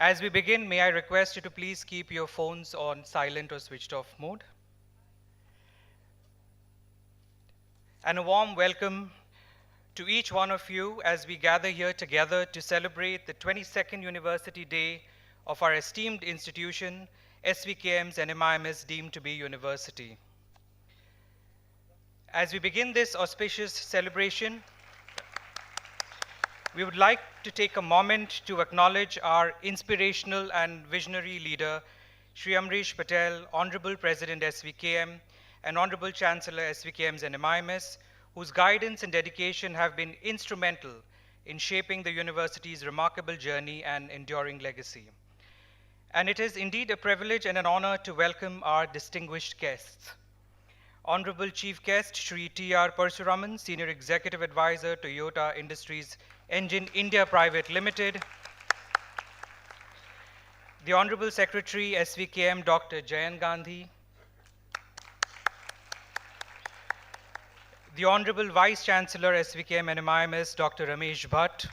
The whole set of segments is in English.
As we begin, may I request you to please keep your phones on silent or switched off mode. And a warm welcome to each one of you as we gather here together to celebrate the 22nd University Day of our esteemed institution, SVKM's NMIMS deemed to be university. As we begin this auspicious celebration, we would like to take a moment to acknowledge our inspirational and visionary leader, Shri Amrish Patel, Honorable President SVKM, and Honorable Chancellor SVKM's NMIMS, whose guidance and dedication have been instrumental in shaping the university's remarkable journey and enduring legacy. And it is indeed a privilege and an honor to welcome our distinguished guests. Honorable Chief Guest Shri T.R. Parasuraman, Senior Executive Advisor, Toyota Industries Engine India Private Limited. The Honorable Secretary SVKM Dr. Jayan Gandhi. The Honorable Vice Chancellor SVKM NMIMS Dr. Ramesh Bhatt.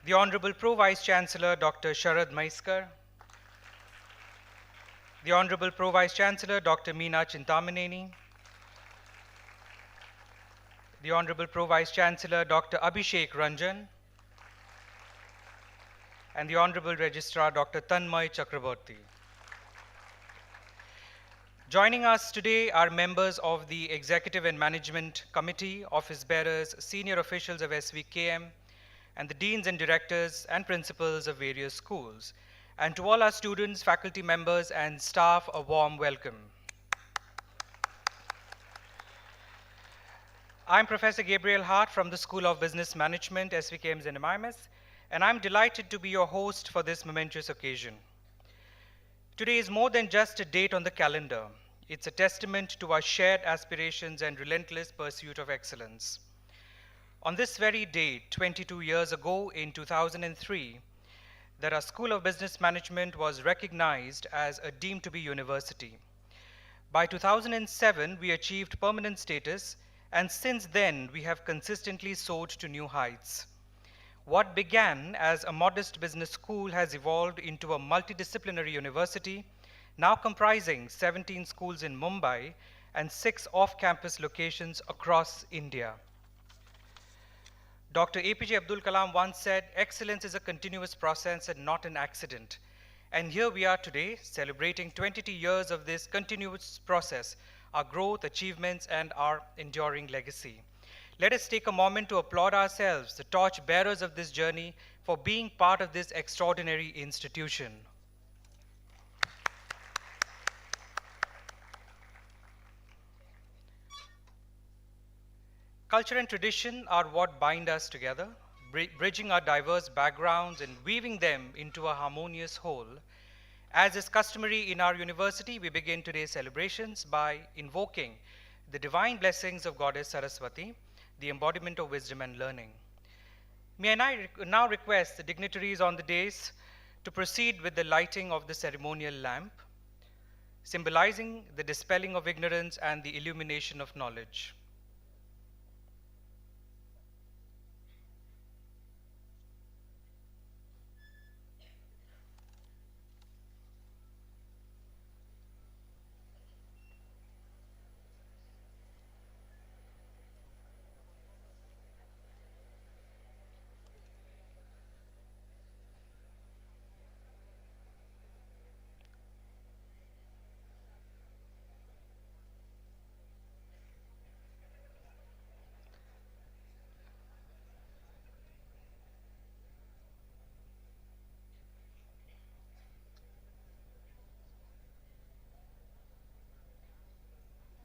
The Honorable Pro Vice Chancellor Dr. Sharad Maiskar. The Honorable Pro Vice Chancellor Dr. Meena Chintamaneni. The Honorable Pro Vice Chancellor Dr. Abhishek Ranjan. And the Honorable Registrar Dr. Tanmay Chakraborty. Joining us today are members of the Executive and Management Committee, office bearers, senior officials of SVKM, and the deans and directors and principals of various schools. And to all our students, faculty members, and staff, a warm welcome. I'm Professor Gabriel Hart from the School of Business Management, SVKM's NMIMS, and I'm delighted to be your host for this momentous occasion. Today is more than just a date on the calendar. It's a testament to our shared aspirations and relentless pursuit of excellence. On this very day, 22 years ago in 2003, that our School of Business Management was recognized as a deemed to be university. By 2007, we achieved permanent status, and since then, we have consistently soared to new heights. What began as a modest business school has evolved into a multidisciplinary university, now comprising 17 schools in Mumbai and 6 off-campus locations across India. Dr. APJ Abdul Kalam once said, "Excellence is a continuous process and not an accident." And here we are today, celebrating 22 years of this continuous process, our growth, achievements, and our enduring legacy. Let us take a moment to applaud ourselves, the torch bearers of this journey, for being part of this extraordinary institution. Culture and tradition are what bind us together, bridging our diverse backgrounds and weaving them into a harmonious whole. As is customary in our university, we begin today's celebrations by invoking the divine blessings of Goddess Saraswati, the embodiment of wisdom and learning. May I now request the dignitaries on the dais to proceed with the lighting of the ceremonial lamp, symbolizing the dispelling of ignorance and the illumination of knowledge.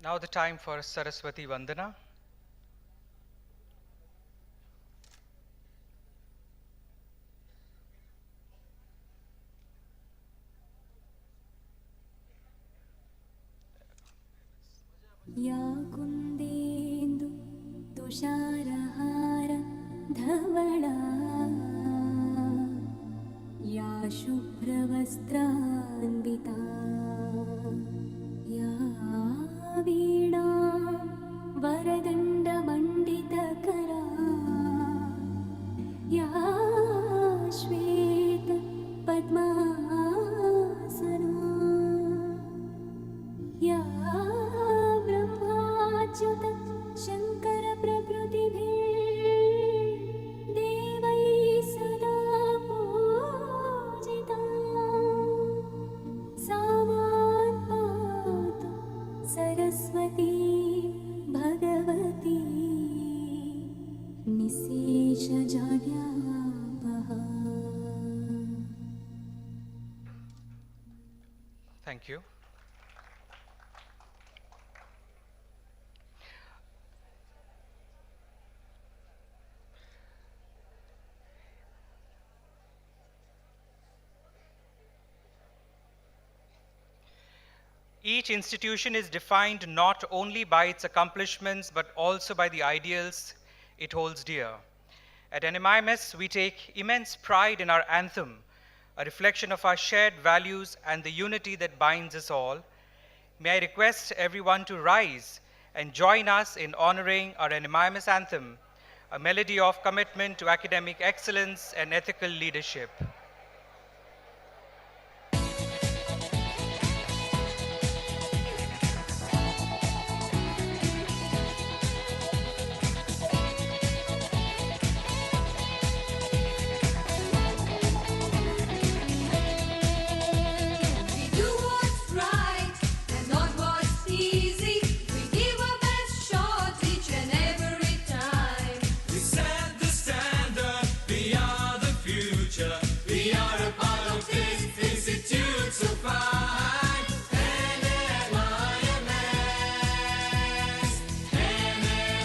Now the time for Saraswati Vandana. या कुन्देन्दु तुषारहार धवला या शुभ्रवस्त्रान्विता या वीणा वरदण्डमण्डितकरा या या ब्रह्माच्युत शङ्करप्रभृतिभिर्देवैः सदा पूजिता सा मां पातु Saraswati Bhagwati निःशेषजाड्यापहा. Thank you. Each institution is defined not only by its accomplishments but also by the ideals it holds dear. At NMIMS, we take immense pride in our anthem, a reflection of our shared values and the unity that binds us all. May I request everyone to rise and join us in honoring our NMIMS anthem, a melody of commitment to academic excellence and ethical leadership. We do what's right and not what's easy. We give our best shot each and every time. We set the standard, we are the future. We are a part of this institute so fine. NMIMS, NMIMS,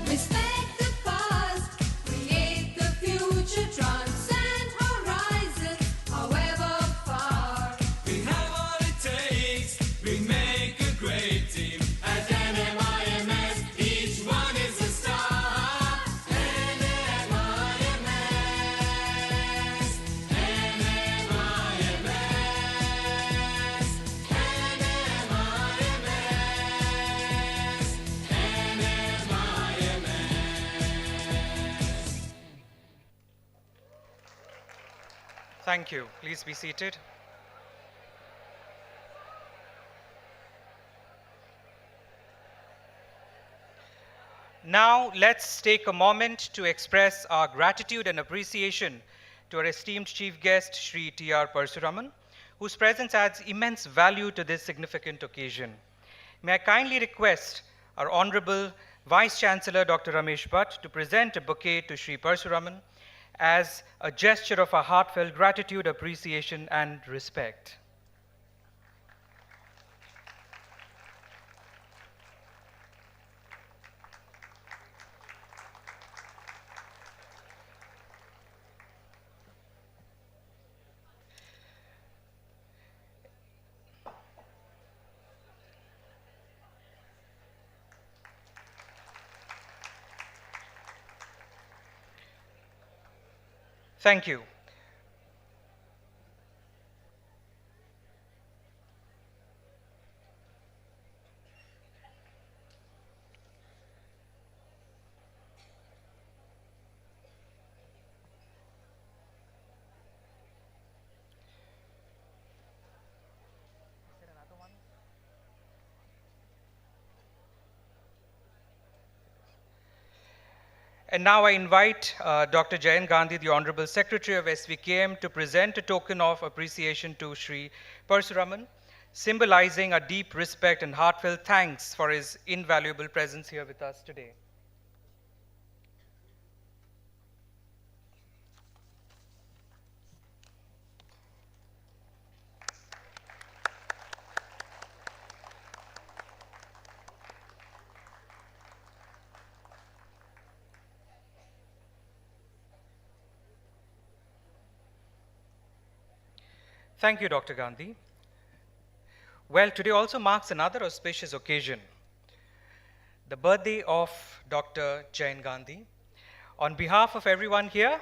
Respect the past, create the future, transcend horizons, however far. We have what it takes, we make a great team. At NMIMS, each one is a star. NMIMS, NMIMS, Thank you. Please be seated. Now, let's take a moment to express our gratitude and appreciation to our esteemed chief guest, Shri T.R. Parasuraman, whose presence adds immense value to this significant occasion. May I kindly request our Honorable Vice Chancellor, Dr. Ramesh Bhatt, to present a bouquet to Shri Parasuraman as a gesture of our heartfelt gratitude, appreciation, and respect. Thank you. And now I invite Dr. Jayant Gandhi, the Honorable Secretary of SVKM, to present a token of appreciation to Shri Parasuraman, symbolizing a deep respect and heartfelt thanks for his invaluable presence here with us today. Thank you, Dr. Gandhi. Well, today also marks another auspicious occasion. the birthday of Dr. Jain Gandhi. On behalf of everyone here,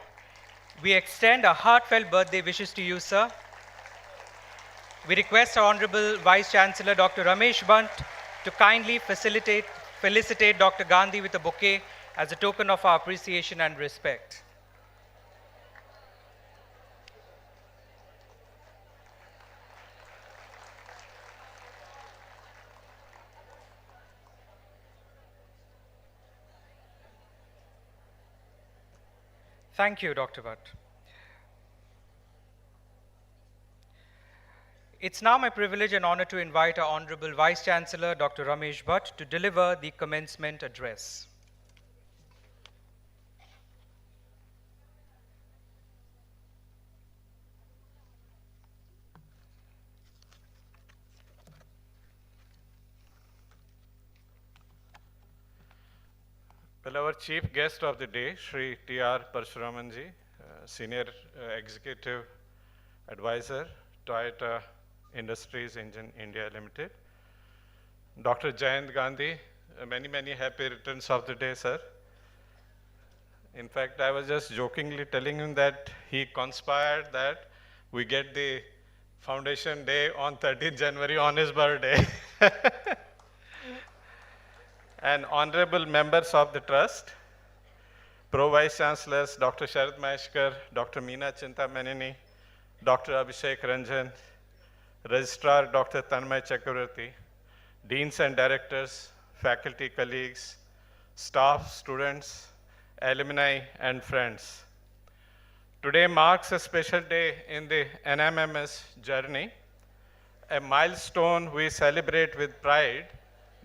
we extend our heartfelt birthday wishes to you, sir. We request our Honorable Vice Chancellor Dr. Ramesh Bant to kindly felicitate Dr. Gandhi with a bouquet as a token of our appreciation and respect. Thank you, Dr. Bhatt. It's now my privilege and honor to invite our Honorable Vice Chancellor Dr. Ramesh Bhatt to deliver the commencement address. Well, our chief guest of the day, Shri T.R. Parasuraman ji, Senior Executive Advisor, Toyota Industries Engine India Limited. Dr. Jayant Gandhi, many happy returns of the day, sir. In fact, I was just jokingly telling him that he conspired that we get the foundation day on 13th January on his birthday. And honorable members of the trust, Pro Vice Chancellors Dr. Sharad Maheshkar, Dr. Meena Chintamanini, Dr. Abhishek Ranjan, Registrar Dr. Tanmay Chakravarti, Deans and Directors, faculty colleagues, staff, students, alumni, and friends. Today marks a special day in the NMMS journey, a milestone we celebrate with pride,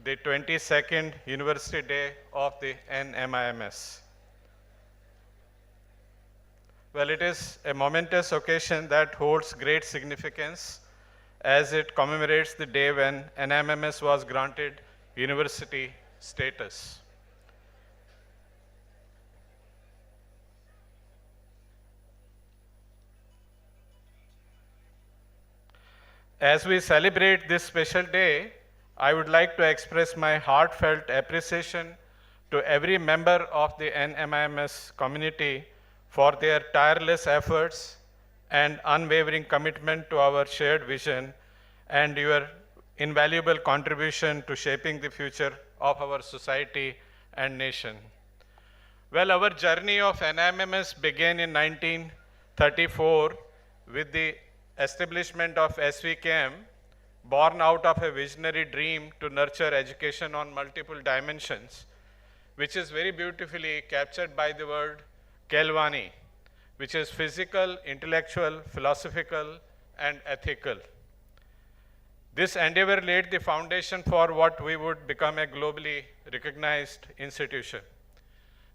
the 22nd University Day of the NMIMS. Well, it is a momentous occasion that holds great significance as it commemorates the day when NMMS was granted university status. As we celebrate this special day, I would like to express my heartfelt appreciation to every member of the NMIMS community for their tireless efforts and unwavering commitment to our shared vision and your invaluable contribution to shaping the future of our society and nation. Well, our journey of NMMS began in 1934 with the establishment of SVKM, born out of a visionary dream to nurture education on multiple dimensions, which is very beautifully captured by the word Kelvani, which is physical, intellectual, philosophical, and ethical. This endeavor laid the foundation for what we would become a globally recognized institution.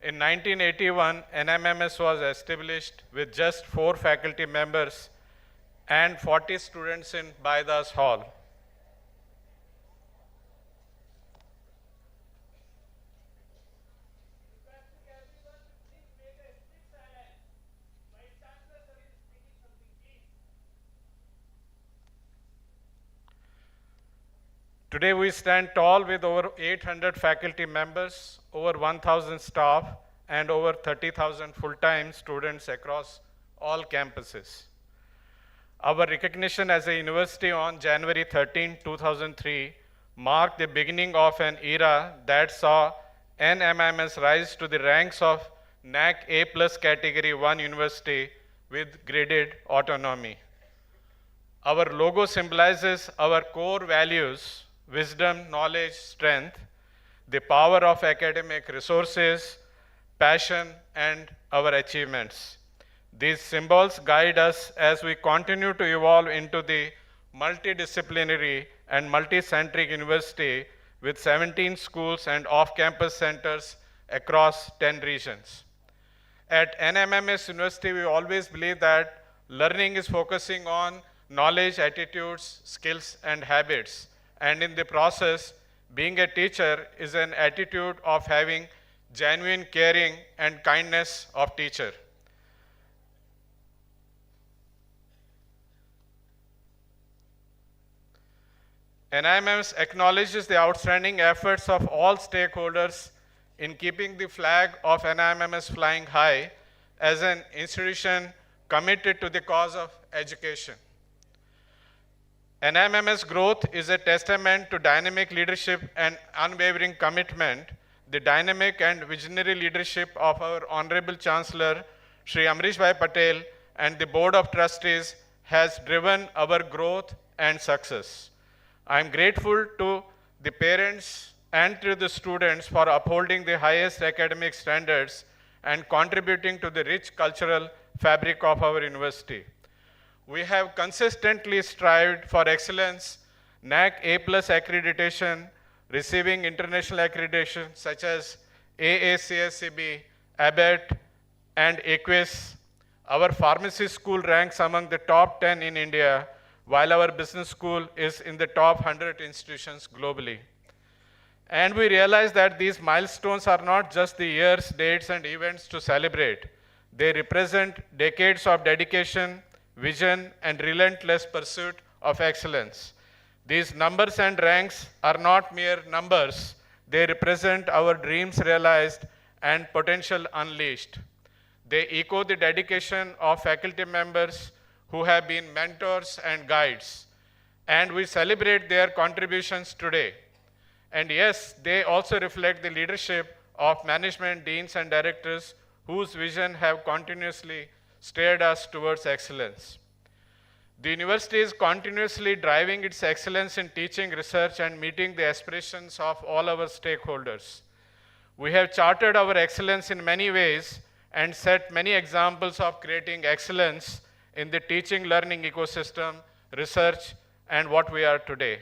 In 1981, NMMS was established with just 4 faculty members and 40 students in Baidas Hall. Today we stand tall with over 800 faculty members, over 1,000 staff, and over 30,000 full-time students across all campuses. Our recognition as a university on January 13, 2003 marked the beginning of an era that saw NMIMS rise to the ranks of NAC A+ Category 1 university with graded autonomy. Our logo symbolizes our core values: wisdom, knowledge, strength, the power of academic resources, passion, and our achievements. These symbols guide us as we continue to evolve into the multidisciplinary and multi-centric university with 17 schools and off-campus centers across 10 regions. At NMMS University, we always believe that learning is focusing on knowledge, attitudes, skills, and habits. And in the process, being a teacher is an attitude of having genuine caring and kindness of teacher. NIMS acknowledges the outstanding efforts of all stakeholders in keeping the flag of NIMS flying high as an institution committed to the cause of education. NIMS growth is a testament to dynamic leadership and unwavering commitment. The dynamic and visionary leadership of our Honorable Chancellor, Shri Amrish Bhai Patel, and the Board of Trustees has driven our growth and success. I am grateful to the parents and to the students for upholding the highest academic standards and contributing to the rich cultural fabric of our university. We have consistently strived for excellence, NAC A+ accreditation, receiving international accreditation such as AACSCB, ABET, and AQUIS. Our pharmacy school ranks among the top 10 in India, while our business school is in the top 100 institutions globally. And we realize that these milestones are not just the years, dates, and events to celebrate. They represent decades of dedication, vision, and relentless pursuit of excellence. These numbers and ranks are not mere numbers. They represent our dreams realized and potential unleashed. They echo the dedication of faculty members who have been mentors and guides. And we celebrate their contributions today. And yes, they also reflect the leadership of management, deans, and directors whose vision have continuously steered us towards excellence. The university is continuously driving its excellence in teaching, research, and meeting the aspirations of all our stakeholders. We have chartered our excellence in many ways and set many examples of creating excellence in the teaching learning ecosystem, research, and what we are today.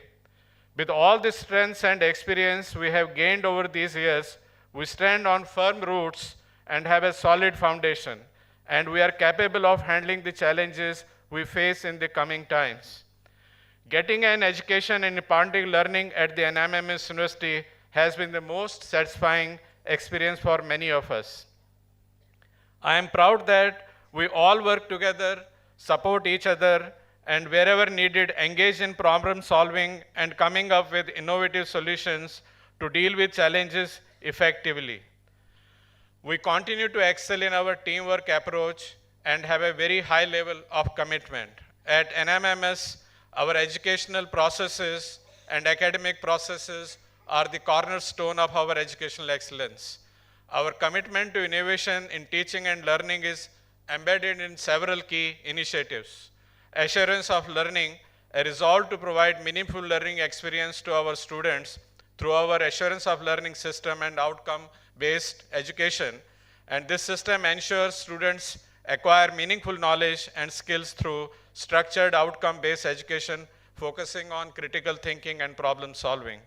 With all the strengths and experience we have gained over these years, we stand on firm roots and have a solid foundation, and we are capable of handling the challenges we face in the coming times. Getting an education and imparting learning at the NIMS University has been the most satisfying experience for many of us. I am proud that we all work together, support each other, and wherever needed, engage in problem solving and coming up with innovative solutions to deal with challenges effectively. We continue to excel in our teamwork approach and have a very high level of commitment. At NIMS, our educational processes and academic processes are the cornerstone of our educational excellence. Our commitment to innovation in teaching and learning is embedded in several key initiatives. Assurance of learning, a resolve to provide meaningful learning experience to our students through our assurance of learning system and outcome-based education. And this system ensures students acquire meaningful knowledge and skills through structured outcome-based education, focusing on critical thinking and problem solving.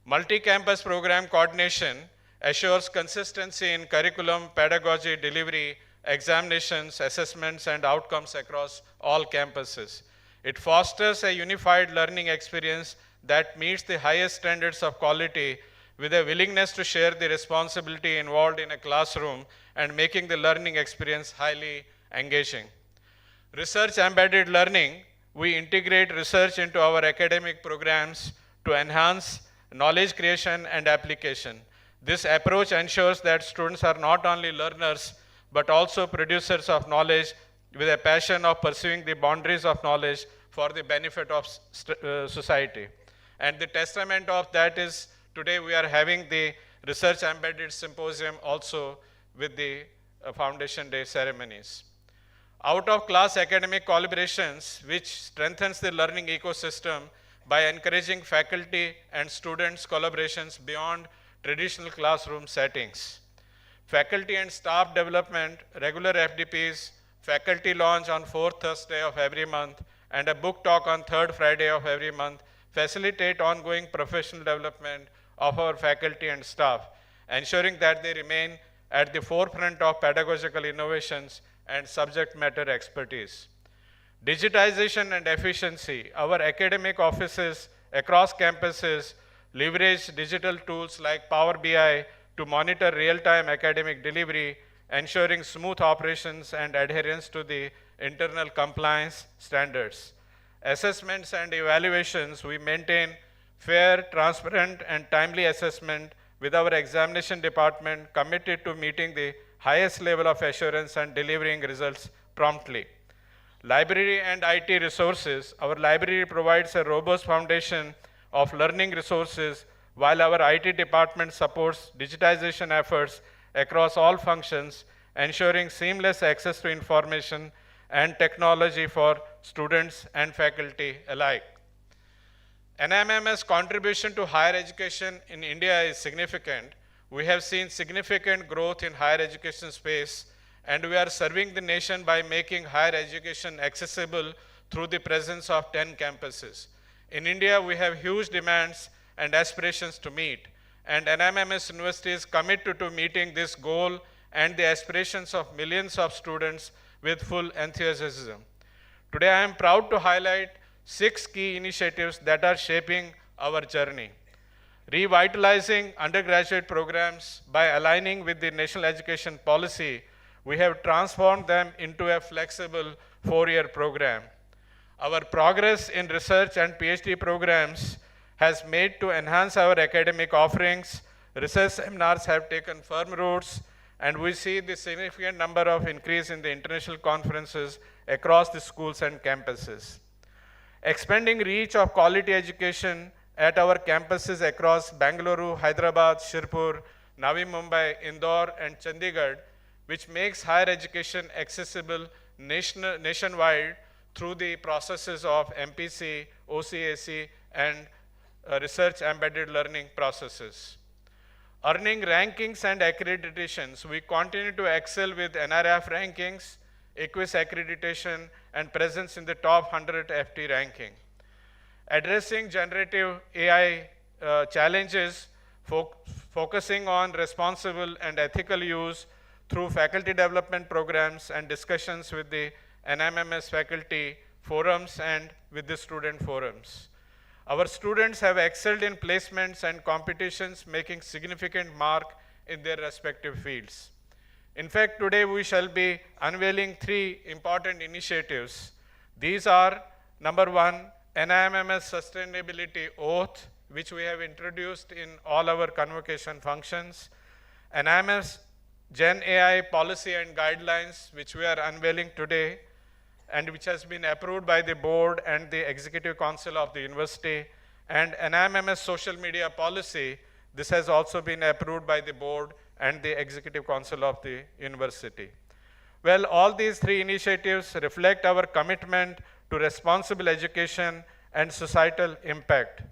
Multi-campus program coordination assures consistency in curriculum, pedagogy, delivery, examinations, assessments, and outcomes across all campuses. It fosters a unified learning experience that meets the highest standards of quality with a willingness to share the responsibility involved in a classroom and making the learning experience highly engaging. Research embedded learning, we integrate research into our academic programs to enhance knowledge creation and application. This approach ensures that students are not only learners but also producers of knowledge with a passion of pursuing the boundaries of knowledge for the benefit of society. And the testament of that is today we are having the Research Embedded Symposium also with the Foundation Day ceremonies. Out-of-class academic collaborations, which strengthens the learning ecosystem by encouraging faculty and students' collaborations beyond traditional classroom settings. Faculty and staff development, regular FDPs, faculty launch on 4th Thursday of every month, and a book talk on 3rd Friday of every month facilitate ongoing professional development of our faculty and staff, ensuring that they remain at the forefront of pedagogical innovations and subject matter expertise. Digitization and efficiency. Our academic offices across campuses leverage digital tools like Power BI to monitor real-time academic delivery, ensuring smooth operations and adherence to the internal compliance standards. Assessments and evaluations, we maintain fair, transparent, and timely assessment with our examination department committed to meeting the highest level of assurance and delivering results promptly. Library and IT resources. Our library provides a robust foundation of learning resources while our IT department supports digitization efforts across all functions, ensuring seamless access to information and technology for students and faculty alike. NMM's contribution to higher education in India is significant. We have seen significant growth in higher education space, and we are serving the nation by making higher education accessible through the presence of 10 campuses. In India, we have huge demands and aspirations to meet, and NMMS University is committed to meeting this goal and the aspirations of millions of students with full enthusiasm. Today, I am proud to highlight 6 key initiatives that are shaping our journey. Revitalizing undergraduate programs by aligning with the national education policy, we have transformed them into a flexible 4-year program. Our progress in research and PhD programs has made to enhance our academic offerings. Research seminars have taken firm roots, and we see the significant number of increase in the international conferences across the schools and campuses. Expanding reach of quality education at our campuses across Bangalore, Hyderabad, Shirpur, Navi Mumbai, Indore, and Chandigarh, which makes higher education accessible nationwide through the processes of MPC, OCAC, and research embedded learning processes. Earning rankings and accreditations, we continue to excel with NRF rankings, EQUIS accreditation, and presence in the top 100 FT ranking. Addressing generative AI challenges, focusing on responsible and ethical use through faculty development programs and discussions with the NMMS faculty forums and with the student forums. Our students have excelled in placements and competitions, making significant mark in their respective fields. In fact, today we shall be unveiling 3 important initiatives. These are, number 1, NIMMS Sustainability Oath, which we have introduced in all our convocation functions. NIMMS Gen AI Policy and Guidelines, which we are unveiling today, and which has been approved by the board and the executive council of the university, and NIMMS Social Media Policy. This has also been approved by the board and the executive council of the university. Well, all these 3 initiatives reflect our commitment to responsible education and societal impact.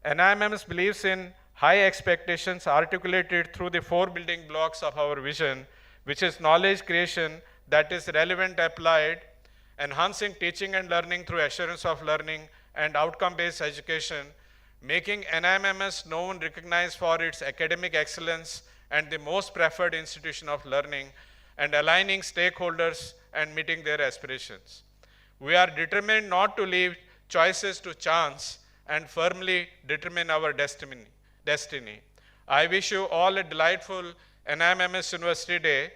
NIMMS believes in high expectations articulated through the 4 building blocks of our vision, which is knowledge creation that is relevant applied, enhancing teaching and learning through assurance of learning and outcome-based education, making NIMMS known, recognized for its academic excellence and the most preferred institution of learning, and aligning stakeholders and meeting their aspirations. We are determined not to leave choices to chance and firmly determine our destiny. I wish you all a delightful NIMMS University Day.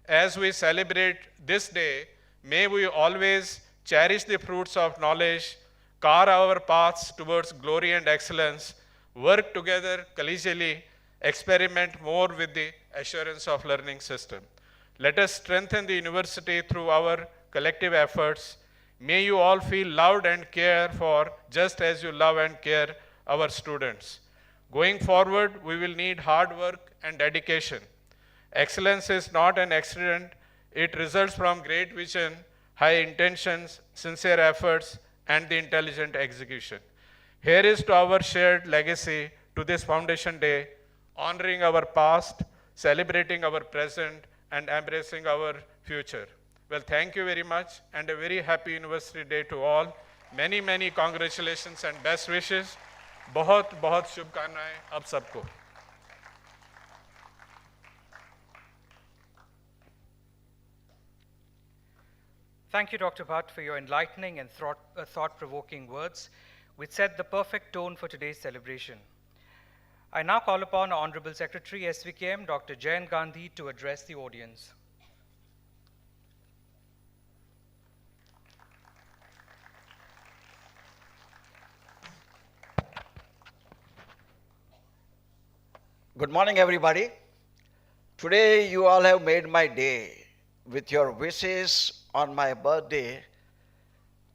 As we celebrate this day, may we always cherish the fruits of knowledge, carve our paths towards glory and excellence, work together collegially, experiment more with the assurance of learning system. Let us strengthen the university through our collective efforts. May you all feel loved and cared for just as you love and care our students. Going forward, we will need hard work and dedication. Excellence is not an accident. It results from great vision, high intentions, sincere efforts, and the intelligent execution. Here is to our shared legacy to this Foundation Day, honoring our past, celebrating our present, and embracing our future. Well, thank you very much, and a very happy University Day to all. Many, many congratulations and best wishes. बहुत बहुत शुभकामनाएं आप सबको. Thank you, Dr. Bhatt, for your enlightening and thought-provoking words, which set the perfect tone for today's celebration. I now call upon Honorable Secretary SVKM, Dr. Jayant Gandhi, to address the audience. Good morning, everybody. Today, you all have made my day with your wishes on my birthday.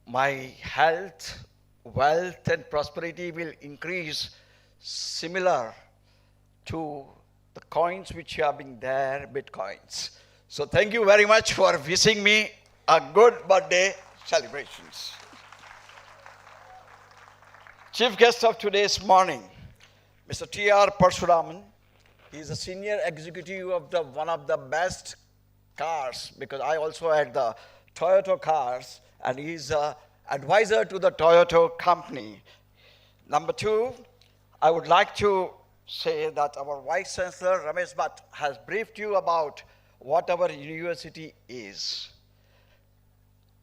My health, wealth, and prosperity will increase similar to the coins which have been there, bitcoins. So, thank you very much for wishing me a good birthday celebrations. Chief guest of today's morning, Mr. T.R. Parasuraman. He is a senior executive of one of the best cars, because I also had the Toyota cars, and he's an advisor to the Toyota company. Number two, I would like to say that our Vice Chancellor Ramesh Bhatt has briefed you about what our university is.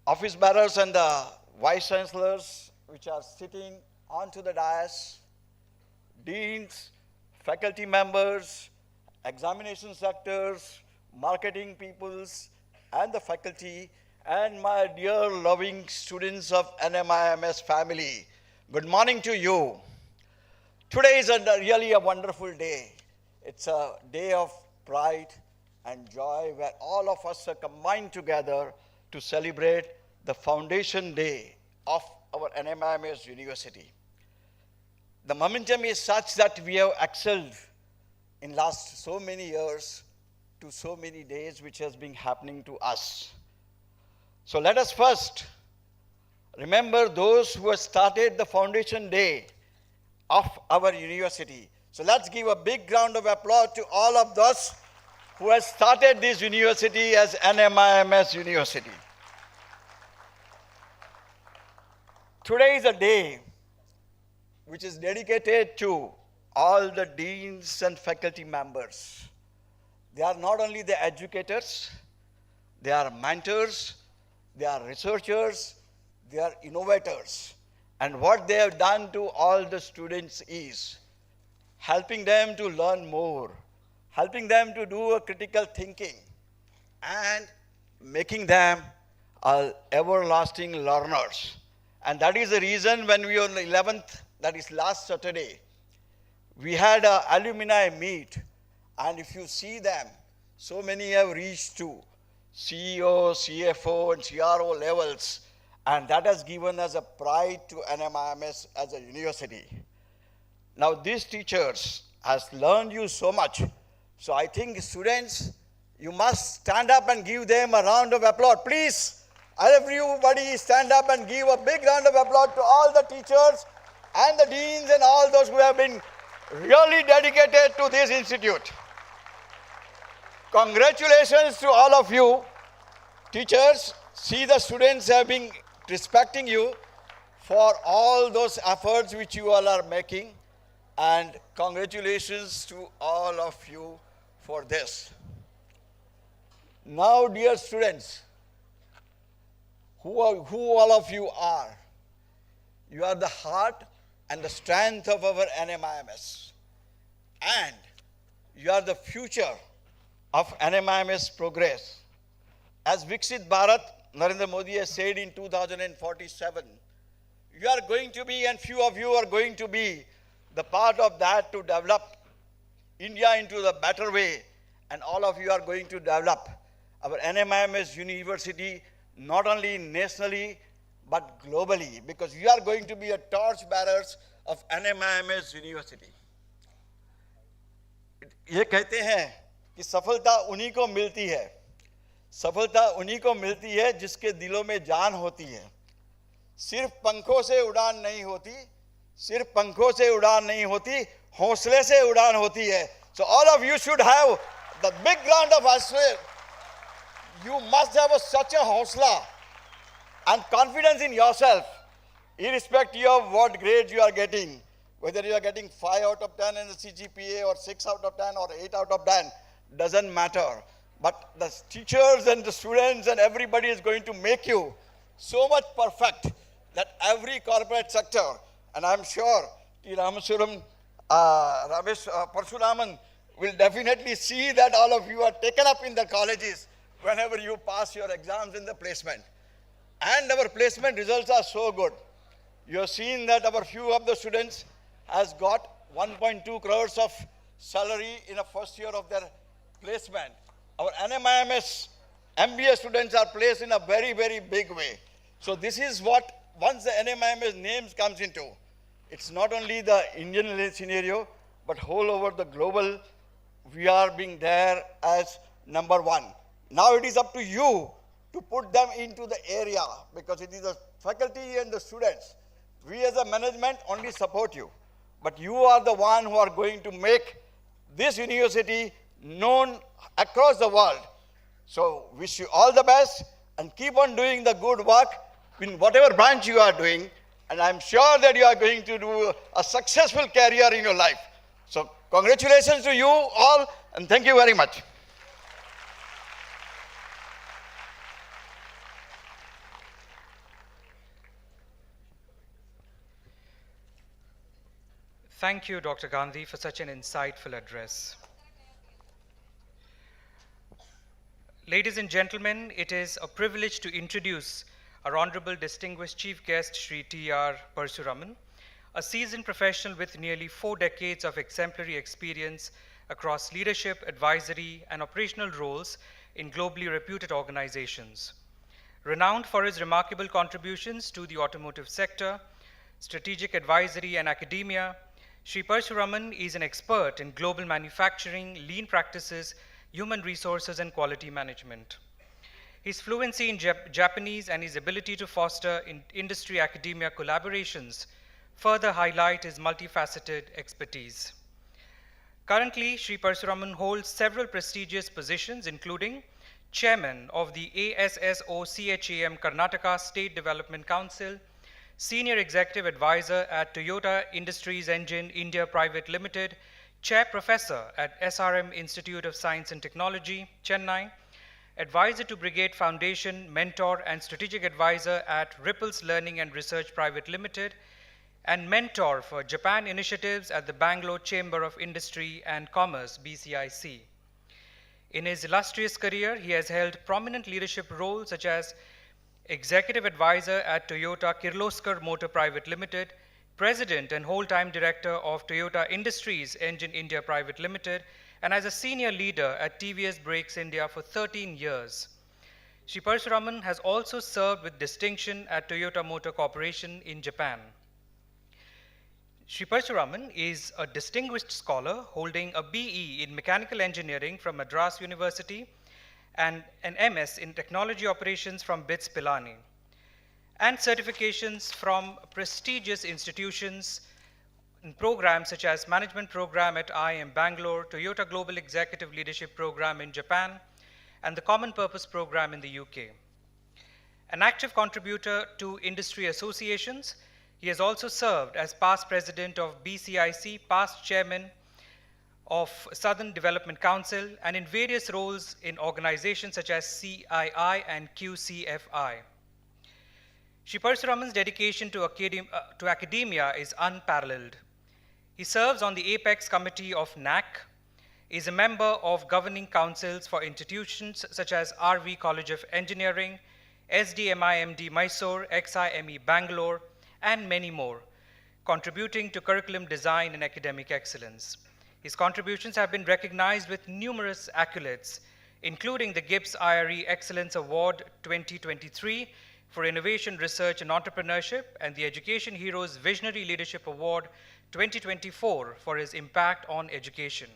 Office bearers and the Vice Chancellors which are sitting onto the dais, deans, faculty members, examination sectors, marketing peoples, and the faculty, and my dear loving students of NMIMS family. Good morning to you. Today is really a wonderful day. It's a day of pride and joy where all of us are combined together to celebrate the foundation day of our NMIMS University. The momentum is such that we have excelled in last so many years to so many days which has been happening to us. So let us first remember those who have started the foundation day of our university. So let's give a big round of applause to all of those who have started this university as NMIMS University. Today is a day which is dedicated to all the deans and faculty members. They are not only the educators, they are mentors, they are researchers, they are innovators. And what they have done to all the students is helping them to learn more, helping them to do a critical thinking, and making them everlasting learners. And that is the reason when we were on the 11th, that is last Saturday, we had an alumni meet. And if you see them, so many have reached to CEO, CFO, and CRO levels. And that has given us a pride to NMIMS as a university. Now, these teachers has learned you so much. So I think students, you must stand up and give them a round of applause. Please, everybody stand up and give a big round of applause to all the teachers and the deans and all those who have been really dedicated to this institute. Congratulations to all of you. Teachers, see the students have been respecting you for all those efforts which you all are making, and congratulations to all of you for this. Now, dear students, who all of you are? You are the heart and the strength of our NMIMS. And you are the future of NMIMS progress. As Viksit Bharat, Narendra Modi has said in 2047, you are going to be, and few of you are going to be, the part of that to develop India into the better way, and all of you are going to develop our NMIMS University not only nationally but globally, because you are going to be a torch bearers of NMIMS University. ये कहते हैं कि सफलता उन्हीं को मिलती है, सफलता उन्हीं को मिलती है जिसके दिलों में जान होती है। सिर्फ पंखों से उड़ान नहीं होती, सिर्फ पंखों से उड़ान नहीं होती, हौसले से उड़ान होती है. So all of you should have the big round of applause. You must have such a hosla and confidence in yourself, irrespective of what grade you are getting, whether you are getting 5 out of 10 in the CGPA or 6 out of 10 or 8 out of 10, doesn't matter. But the teachers and the students and everybody is going to make you so much perfect that every corporate sector, and I'm sure Ramesh Parasuraman will definitely see that all of you are taken up in the colleges whenever you pass your exams in the placement. And our placement results are so good. You have seen that our few of the students has got 1.2 crores of salary in the first year of their placement. Our NMIMS MBA students are placed in a very, very big way. So this is what, once the NMIMS names comes into, it's not only the Indian scenario, but whole over the global, we are being there as number one. Now it is up to you to put them into the area, because it is the faculty and the students. We as a management only support you, but you are the one who are going to make this university known across the world. So wish you all the best and keep on doing the good work in whatever branch you are doing, and I'm sure that you are going to do a successful career in your life. So congratulations to you all, and thank you very much. Thank you, Dr. Gandhi, for such an insightful address. Ladies and gentlemen, it is a privilege to introduce our Honorable Distinguished Chief Guest, Shri T.R. Parasuraman, a seasoned professional with nearly 4 decades of exemplary experience across leadership, advisory, and operational roles in globally reputed organizations. Renowned for his remarkable contributions to the automotive sector, strategic advisory, and academia, Shri Parasuraman is an expert in global manufacturing, lean practices, human resources, and quality management. His fluency in Japanese and his ability to foster industry-academia collaborations further highlight his multifaceted expertise. Currently, Shri Parasuraman holds several prestigious positions, including Chairman of the ASSO-CHAM Karnataka State Development Council, Senior Executive Advisor at Toyota Industries Engine India Private Limited, Chair Professor at SRM Institute of Science and Technology, Chennai, Advisor to Brigade Foundation, Mentor and Strategic Advisor at Ripples Learning and Research Private Limited, and Mentor for Japan Initiatives at the Bangalore Chamber of Industry and Commerce, BCIC. In his illustrious career, he has held prominent leadership roles such as Executive Advisor at Toyota Kirloskar Motor Private Limited, President and whole-time Director of Toyota Industries Engine India Private Limited, and as a senior leader at TVS Brakes India for 13 years. Shri Parasuraman has also served with distinction at Toyota Motor Corporation in Japan. Shri Parasuraman is a distinguished scholar holding a BE in Mechanical Engineering from Madras University and an MS in Technology Operations from BITS Pilani, and certifications from prestigious institutions in programs such as Management Program at IIM Bangalore, Toyota Global Executive Leadership Program in Japan, and the Common Purpose Program in the UK. An active contributor to industry associations, he has also served as past president of BCIC, past chairman of Southern Development Council, and in various roles in organizations such as CII and QCFI. Shri Parasuraman's dedication to academia is unparalleled. He serves on the Apex Committee of NAC, is a member of governing councils for institutions such as RV College of Engineering, SDMIMD Mysore, XIME Bangalore, and many more, contributing to curriculum design and academic excellence. His contributions have been recognized with numerous accolades, including the Gibbs IRE Excellence Award 2023 for Innovation, Research, and Entrepreneurship, and the Education Heroes Visionary Leadership Award 2024 for his impact on education.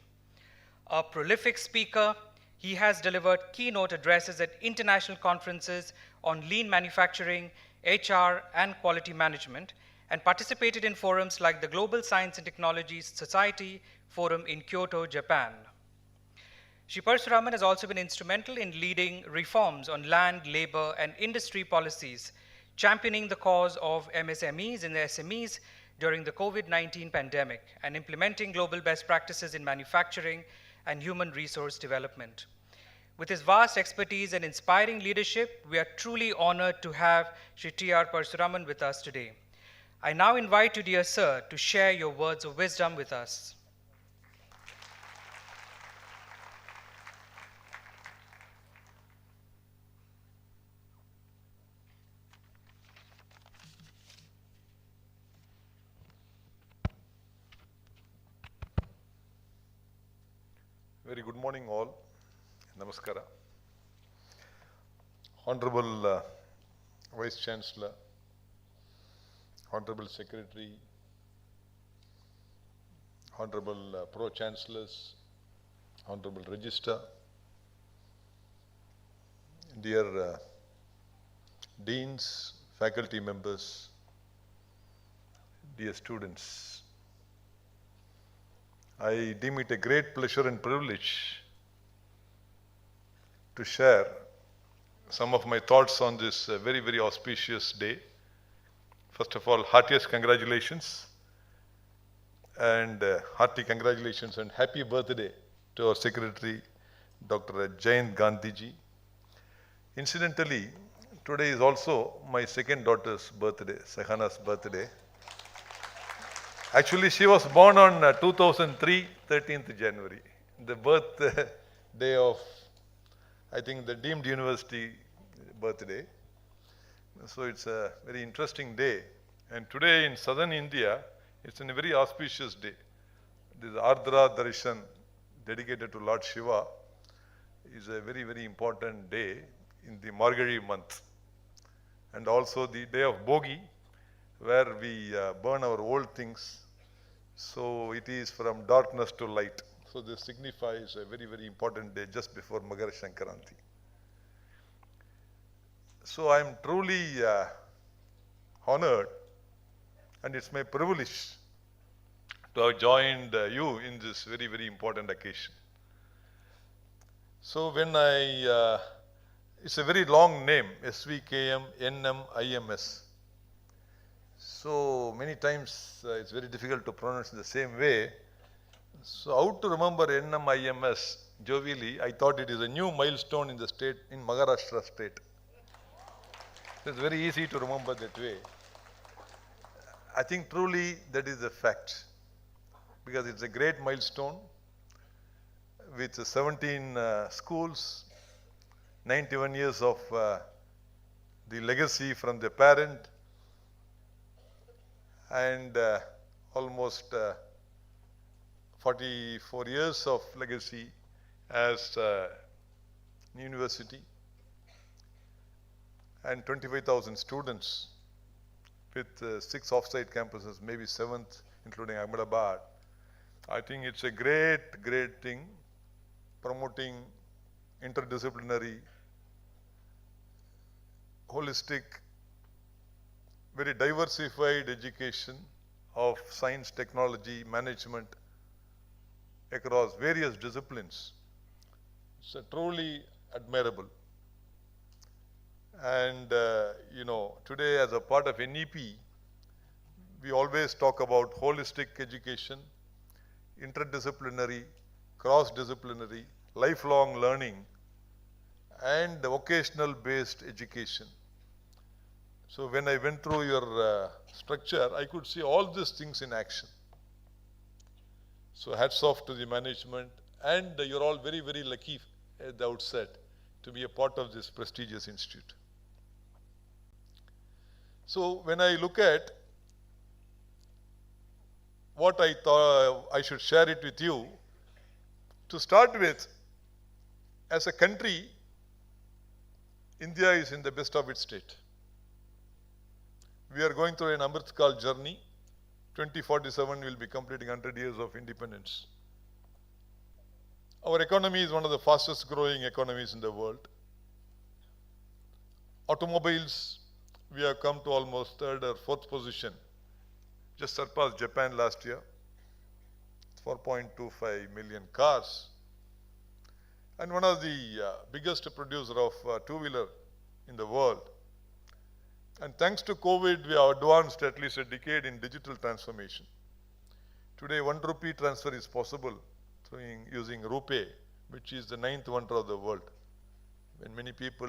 A prolific speaker, he has delivered keynote addresses at international conferences on lean manufacturing, HR, and quality management, and participated in forums like the Global Science and Technology Society Forum in Kyoto, Japan. Shri Parasuraman has also been instrumental in leading reforms on land, labor, and industry policies, championing the cause of MSMEs and the SMEs during the COVID-19 pandemic, and implementing global best practices in manufacturing and human resource development. With his vast expertise and inspiring leadership, we are truly honored to have Shri T.R. Parasuraman with us today. I now invite you, dear sir, to share your words of wisdom with us. good morning all. Namaskara. Honorable Vice Chancellor, Honorable Secretary, Honorable Pro Chancellors, Honorable Register, dear Deans, faculty members, dear students, I deem it a great pleasure and privilege to share some of my thoughts on this very, very auspicious day. First of all, heartiest congratulations and hearty congratulations and happy birthday to our Secretary, Dr. Jayant Gandhiji. Incidentally, today is also my second daughter's birthday, Sahana's birthday. Actually, she was born on 2003, 13th January, the birthday of, I think, the deemed university birthday. So it's a very interesting day. And today in southern India, it's a very auspicious day. This Ardra Darshan, dedicated to Lord Shiva, is a very, very important day in the Margazhi month. And also the day of Bogi, where we burn our old things. So it is from darkness to light. So this signifies a very, very important day just before Makara Sankranti. So I am truly honored, and it's my privilege to have joined you in this very, very important occasion. So when it's a very long name, SVKM NMIMS. So many times it's very difficult to pronounce in the same way. So how to remember NMIMS jovially? I thought it is a new milestone in the state, in Maharashtra state. So it's very easy to remember that way. I think truly that is the fact, because it's a great milestone with 17 schools, 91 years of the legacy from the parent, and almost 44 years of legacy as university, and 25,000 students with 6 off-site campuses, maybe 7th, including Ahmedabad. I think it's a great, great thing, promoting interdisciplinary, holistic, very diversified education of science, technology, management across various disciplines. It's truly admirable. And today as a part of NEP, we always talk about holistic education, interdisciplinary, cross-disciplinary, lifelong learning, and vocational based education. So when I went through your structure, I could see all these things in action. So hats off to the management, and you're all very, very lucky at the outset to be a part of this prestigious institute. So when I look at what I thought I should share it with you, to start with, as a country, India is in the best of its state. We are going through an Amrit Kal journey. 2047 will be completing 100 years of independence. Our economy is one of the fastest growing economies in the world. Automobiles, we have come to almost 3rd or 4th position. Just surpassed Japan last year. 4.25 million cars. And one of the biggest producer of two-wheeler in the world. And thanks to COVID, we have advanced at least a decade in digital transformation. Today, 1 rupee transfer is possible using RuPay, which is the 9th wonder of the world. When many people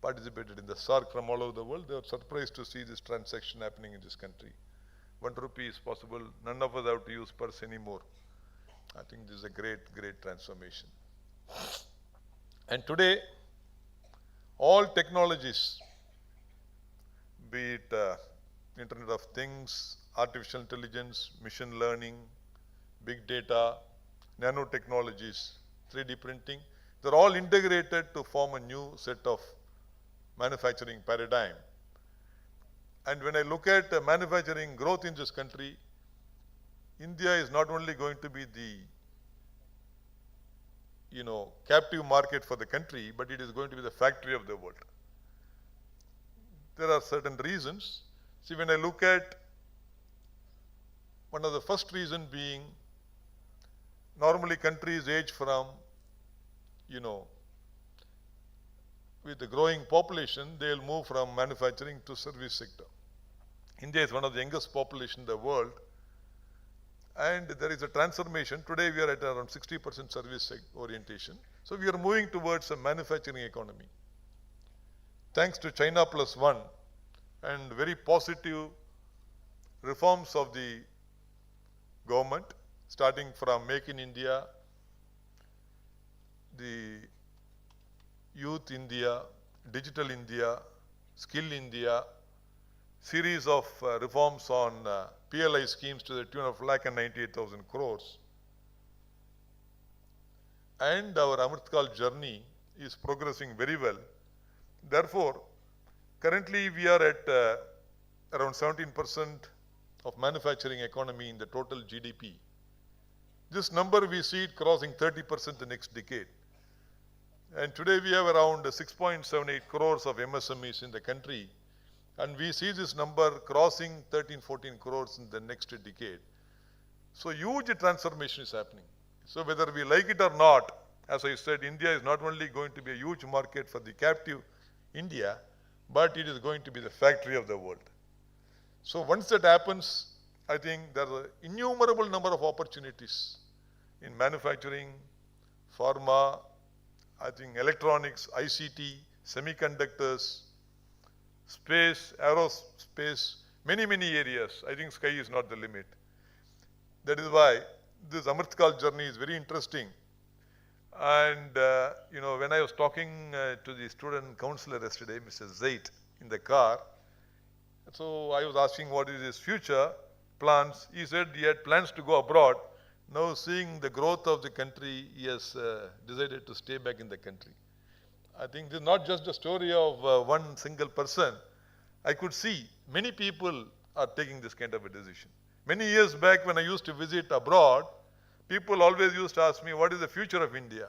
participated in the SARC from all over the world, they were surprised to see this transaction happening in this country. 1 rupee is possible. None of us have to use purse anymore. I think this is a great, great transformation. And today, all technologies, be it Internet of Things, artificial intelligence, machine learning, big data, nanotechnologies, 3D printing. They're all integrated to form a new set of manufacturing paradigm. And when I look at manufacturing growth in this country, India is not only going to be the captive market for the country, but it is going to be the factory of the world. There are certain reasons. See, when I look at one of the first reason being, normally countries age from, with the growing population, they'll move from manufacturing to service sector. India is one of the youngest population in the world, and there is a transformation. Today we are at around 60% service orientation. So we are moving towards a manufacturing economy. Thanks to China Plus One and very positive reforms of the government, starting from Make in India, the Youth India, Digital India, Skill India, series of reforms on PLI schemes to the tune of 1,98,000 crores. And our Amritkal journey is progressing very well. Therefore, currently we are at around 17% of manufacturing economy in the total GDP. This number we see it crossing 30% the next decade. And today we have around 6.78 crores of MSMEs in the country. And we see this number crossing 13-14 crores in the next decade. So huge transformation is happening. So whether we like it or not, as I said, India is not only going to be a huge market for the captive India, but it is going to be the factory of the world. So once that happens, I think there are innumerable number of opportunities in manufacturing, pharma, I think electronics, ICT, semiconductors, space, aerospace, many areas. I think sky is not the limit. That is why this Amritkal journey is very interesting. And when I was talking to the student counselor yesterday, Mr. Zait, in the car, so I was asking what is his future plans. He said he had plans to go abroad. Now seeing the growth of the country, he has decided to stay back in the country. I think this is not just a story of one single person. I could see many people are taking this kind of a decision. Many years back when I used to visit abroad, people always used to ask me, what is the future of India?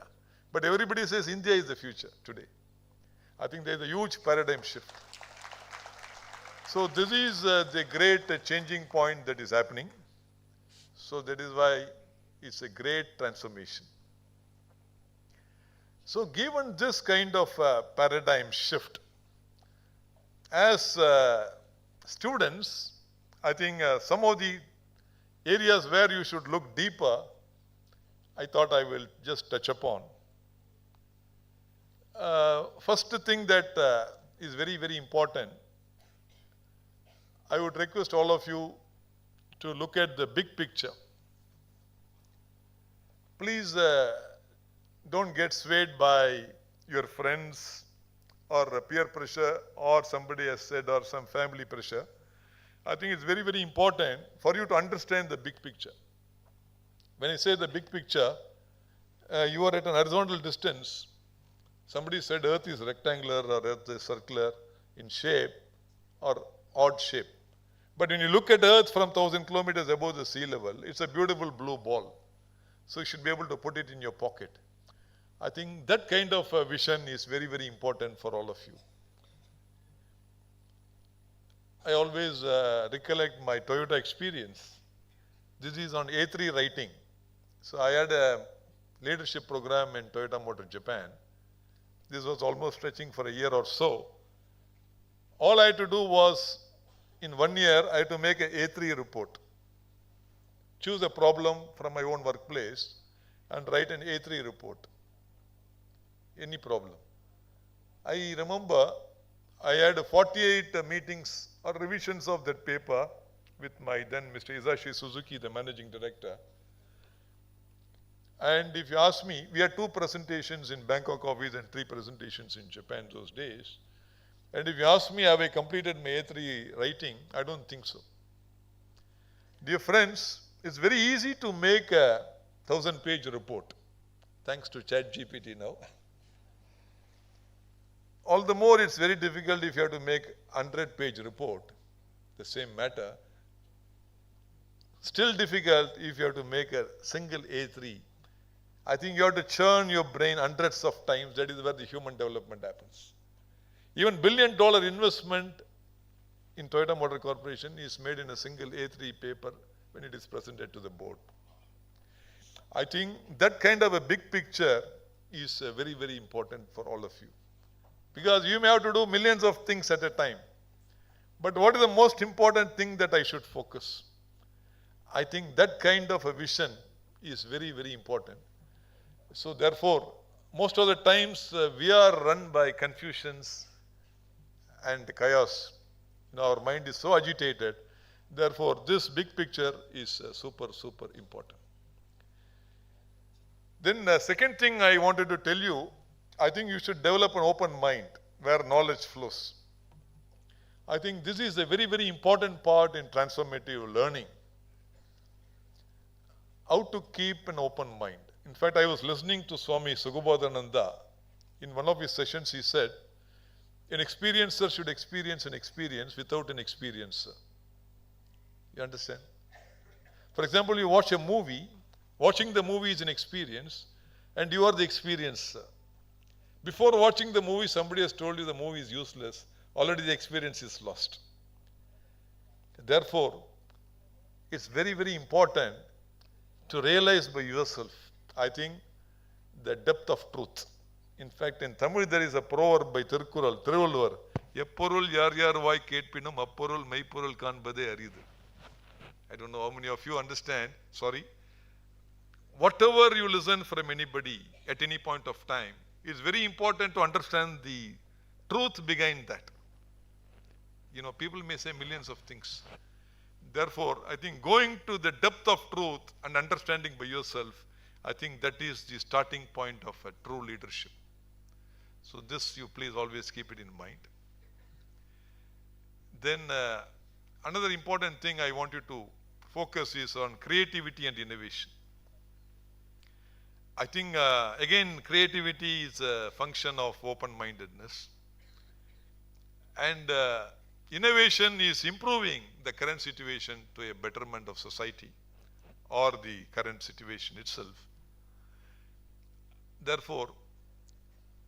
But everybody says India is the future today. I think there is a huge paradigm shift. So this is the great changing point that is happening. So that is why it's a great transformation. So given this kind of paradigm shift, as students, I think some of the areas where you should look deeper, I thought I will just touch upon. First thing that is very important, I would request all of you to look at the big picture. Please don't get swayed by your friends or peer pressure or somebody has said or some family pressure. I think it's very important for you to understand the big picture. When I say the big picture, you are at an horizontal distance. Somebody said Earth is rectangular or Earth is circular in shape or odd shape. But when you look at Earth from 1,000 kilometers above the sea level, it's a beautiful blue ball. So you should be able to put it in your pocket. I think that kind of a vision is very important for all of you. I always recollect my Toyota experience. This is on A3 writing. So I had a leadership program in Toyota Motor Japan. This was almost stretching for a year or so. All I had to do was, in 1 year, I had to make an A3 report. Choose a problem from my own workplace and write an A3 report. Any problem. I remember I had 48 meetings or revisions of that paper with my then Mr. Isashi Suzuki, the managing director. And if you ask me, we had 2 presentations in Bangkok office and 3 presentations in Japan those days. And if you ask me, have I completed my A3 writing? I don't think so. Dear friends, it's very easy to make a 1,000-page report, thanks to ChatGPT now. All the more it's very difficult if you have to make 100-page report, the same matter. Still difficult if you have to make a single A3. I think you have to churn your brain hundreds of times. That is where the human development happens. Even $1 billion investment in Toyota Motor Corporation is made in a single A3 paper when it is presented to the board. I think that kind of a big picture is very, very important for all of you. Because you may have to do millions of things at a time. But what is the most important thing that I should focus? I think that kind of a vision is very, very important. So therefore, most of the times we are run by confusions and chaos. Our mind is so agitated. Therefore, this big picture is super, super important. Then the second thing I wanted to tell you, I think you should develop an open mind where knowledge flows. I think this is a very, very important part in transformative learning. How to keep an open mind. In fact, I was listening to Swami Sugubodhananda. In one of his sessions, he said, an experiencer should experience an experience without an experiencer. You understand? For example, you watch a movie. Watching the movie is an experience, and you are the experiencer. Before watching the movie, somebody has told you the movie is useless. Already the experience is lost. Therefore, it's very, very important to realize by yourself, I think, the depth of truth. In fact, in Tamil there is a proverb by Thiruvalluvar, எப்பொருள் யார் யார் வாய் கேட்பினும் அப்பொருள் மெய்ப்பொருள் காண்பதே அரிது. I don't know how many of you understand, sorry. Whatever you listen from anybody at any point of time, it's very important to understand the truth behind that. People may say millions of things. Therefore, I think going to the depth of truth and understanding by yourself, I think that is the starting point of a true leadership. So this you please always keep it in mind. Then another important thing I want you to focus is on creativity and innovation. I think again creativity is a function of open-mindedness, and innovation is improving the current situation to a betterment of society or the current situation itself. Therefore,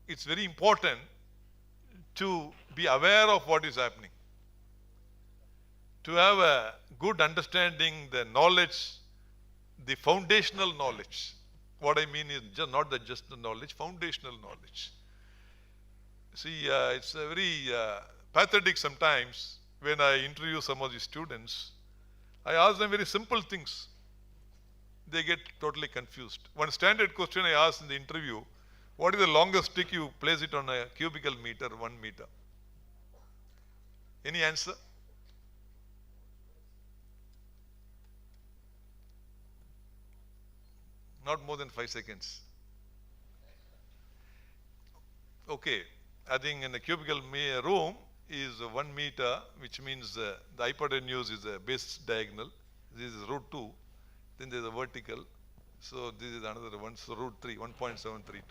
it's very important to be aware of what is happening, to have a good understanding, the knowledge, the foundational knowledge. What I mean is not just the knowledge, foundational knowledge. See, it's very pathetic sometimes when I interview some of the students. I ask them very simple things. They get totally confused. One standard question I asked in the interview, what is the longest stick you place it on a cubical meter, 1 meter? Any answer? Not more than 5 seconds. Okay, I think in a cubical room is 1 meter, which means the hypotenuse is a base diagonal. This is root 2. Then there is a vertical. So this is another one. So root 3, 1.732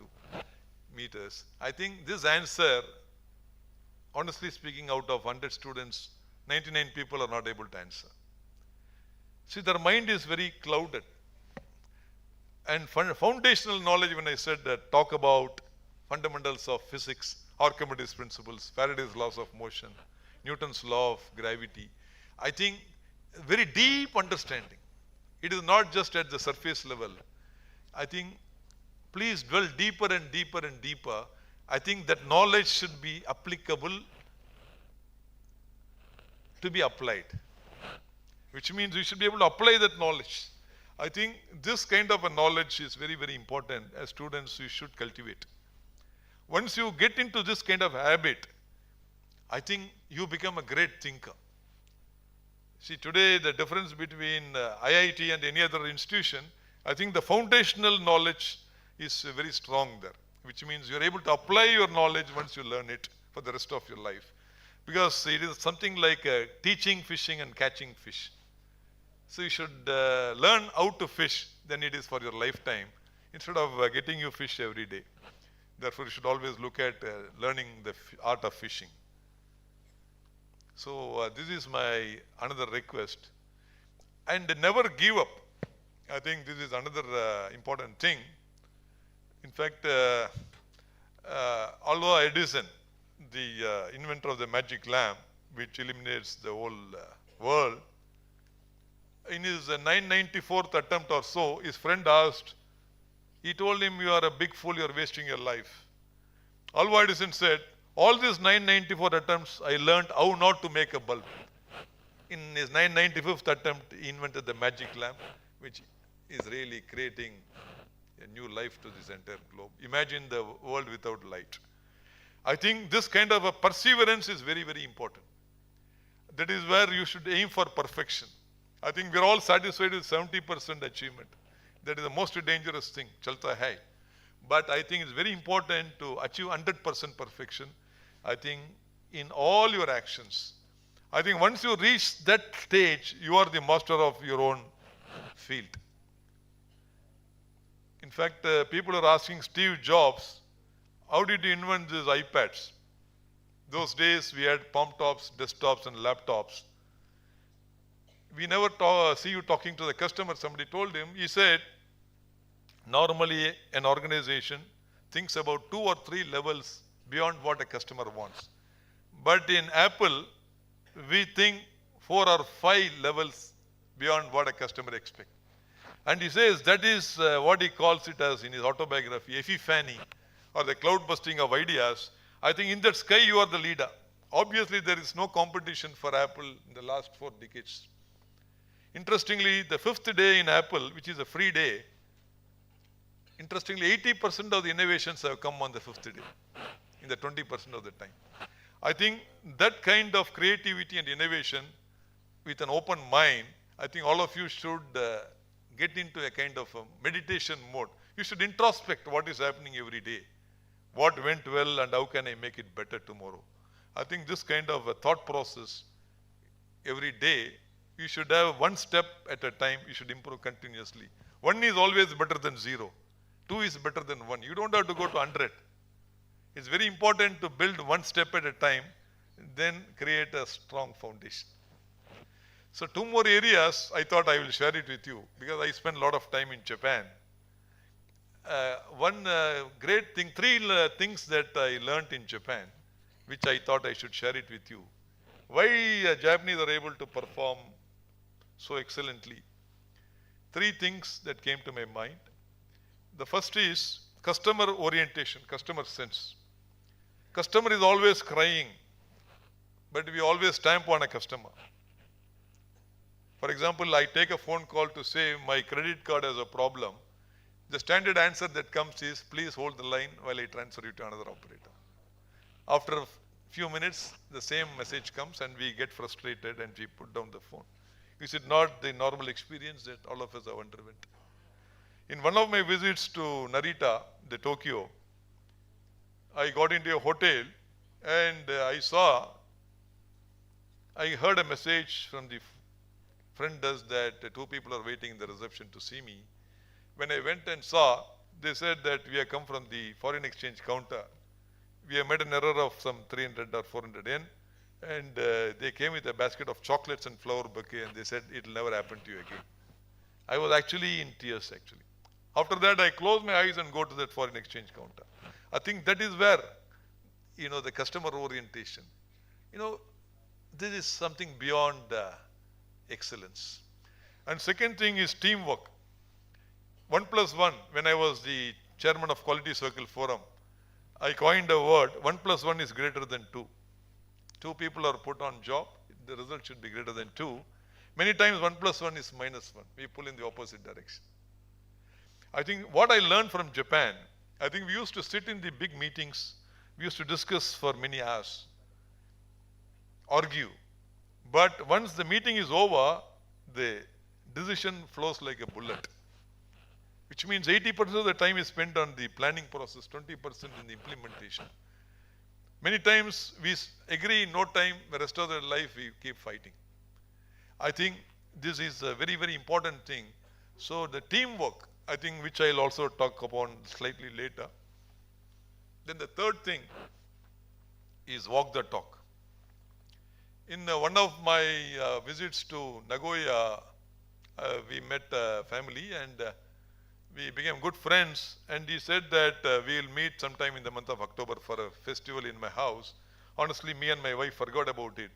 meters. I think this answer, honestly speaking, out of 100 students, 99 people are not able to answer. See, their mind is very clouded. And foundational knowledge, when I said that, talk about fundamentals of physics, Archimedes principles, Faraday's laws of motion, Newton's law of gravity. I think very deep understanding. It is not just at the surface level. I think please dwell deeper and deeper and deeper. I think that knowledge should be applicable to be applied, which means we should be able to apply that knowledge. I think this kind of a knowledge is very, very important. As students, you should cultivate. Once you get into this kind of habit, I think you become a great thinker. See, today the difference between IIT and any other institution, I think the foundational knowledge is very strong there, which means you're able to apply your knowledge once you learn it for the rest of your life. Because it is something like teaching fishing and catching fish. So you should learn how to fish, then it is for your lifetime, instead of getting you fish every day. Therefore, you should always look at learning the art of fishing. So this is my another request. And never give up. I think this is another important thing. In fact, although Edison, the inventor of the magic lamp, which illuminates the whole world, in his 994th attempt or so, his friend asked, he told him, "You are a big fool, you are wasting your life." Although Edison said, "All these 994 attempts, I learned how not to make a bulb." In his 995th attempt, he invented the magic lamp, which is really creating a new life to this entire globe. Imagine the world without light. I think this kind of a perseverance is very, very important. That is where you should aim for perfection. I think we're all satisfied with 70% achievement. That is the most dangerous thing, chalta hai. But I think it's very important to achieve 100% perfection. I think in all your actions. I think once you reach that stage, you are the master of your own field. In fact, people are asking Steve Jobs, how did you invent these iPads? Those days we had palm tops, desktops and laptops. We never see you talking to the customer. Somebody told him, he said, normally an organization thinks about 2 or 3 levels beyond what a customer wants. But in Apple, we think 4 or 5 levels beyond what a customer expects. And he says that is what he calls it as in his autobiography, epiphany, or the cloud busting of ideas. I think in that sky you are the leader. Obviously there is no competition for Apple in the last 4 decades. Interestingly, the 5th day in Apple, which is a free day, interestingly 80% of the innovations have come on the 5th day, in the 20% of the time. I think that kind of creativity and innovation with an open mind, I think all of you should get into a kind of a meditation mode. You should introspect what is happening every day. What went well and how can I make it better tomorrow? I think this kind of a thought process every day, you should have 1 step at a time, you should improve continuously. 1 is always better than 0. 2 is better than 1. You don't have to go to 100. It's very important to build 1 step at a time, then create a strong foundation. So 2 more areas I thought I will share it with you because I spent a lot of time in Japan. One great thing, 3 things that I learned in Japan, which I thought I should share it with you. Why Japanese are able to perform so excellently. 3 things that came to my mind. The first is customer orientation, customer sense. Customer is always crying, but we always stamp on a customer. For example, I take a phone call to say my credit card has a problem. The standard answer that comes is, please hold the line while I transfer you to another operator. After a few minutes, the same message comes and we get frustrated and we put down the phone. Is it not the normal experience that all of us have underwent? In one of my visits to Narita, the Tokyo, I got into a hotel and I heard a message from the front desk that 2 people are waiting in the reception to see me. When I went and saw, they said that we have come from the foreign exchange counter. We have made an error of some 300 or 400 yen. And they came with a basket of chocolates and flower bouquet and they said, it will never happen to you again. I was actually in tears actually. After that, I close my eyes and go to that foreign exchange counter. I think that is where, the customer orientation. This is something beyond excellence. And second thing is teamwork. 1+1, when I was the chairman of Quality Circle Forum, I coined a word, 1+1 is greater than 2. 2 people are put on job, the result should be greater than 2. Many times 1+1 is -1. We pull in the opposite direction. I think what I learned from Japan, I think we used to sit in the big meetings, we used to discuss for many hours, argue. But once the meeting is over, the decision flows like a bullet. Which means 80% of the time is spent on the planning process, 20% in the implementation. Many times we agree in no time, the rest of the life we keep fighting. I think this is a very, very important thing. So the teamwork, I think, which I'll also talk upon slightly later. Then the third thing is walk the talk. In one of my visits to Nagoya, we met a family and we became good friends, and he said that we'll meet sometime in the month of October for a festival in my house. Honestly, me and my wife forgot about it.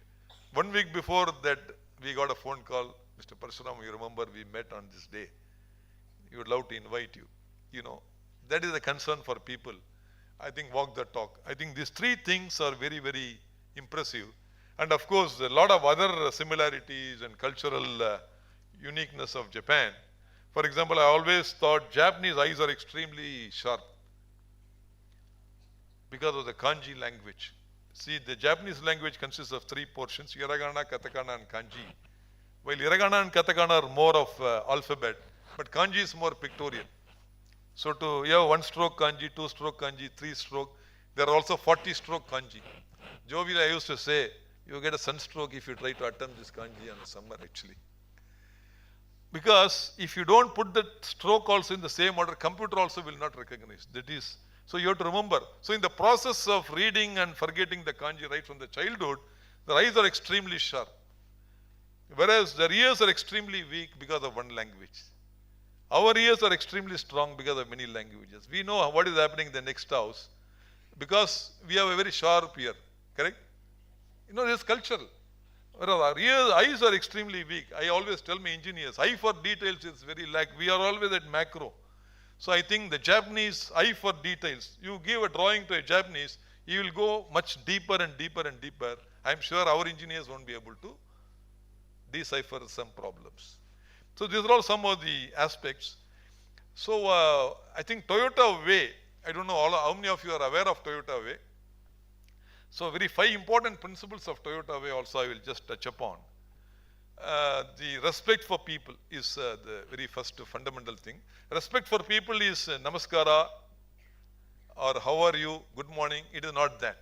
1 week before that, we got a phone call. Mr. Parasuraman, you remember we met on this day. He would love to invite you. You know, that is a concern for people. I think walk the talk. I think these three things are very, very impressive. And of course, a lot of other similarities and cultural uniqueness of Japan. For example, I always thought Japanese eyes are extremely sharp because of the kanji language. See, the Japanese language consists of three portions: hiragana, katakana, and kanji. While hiragana and katakana are more of alphabet, but kanji is more pictorial. So you have 1-stroke kanji, 2-stroke kanji, 3-stroke. There are also 40-stroke kanji. Jovially, I used to say, you get a sunstroke if you try to attempt this kanji in summer actually. Because if you don't put the stroke also in the same order, computer also will not recognize. That is, so you have to remember. So in the process of reading and forgetting the kanji right from the childhood, the eyes are extremely sharp. Whereas their ears are extremely weak because of one language. Our ears are extremely strong because of many languages. We know what is happening in the next house because we have a very sharp ear, correct? You know, this is cultural. Whereas our ears, eyes are extremely weak. I always tell my engineers, eye for details is very lack. We are always at macro. So I think the Japanese eye for details, you give a drawing to a Japanese, he will go much deeper and deeper and deeper. I'm sure our engineers won't be able to decipher some problems. So these are all some of the aspects. So I think Toyota Way, I don't know how many of you are aware of Toyota Way. So very 5 important principles of Toyota Way also I will just touch upon. The respect for people is the very first fundamental thing. Respect for people is namaskara or how are you, good morning. It is not that.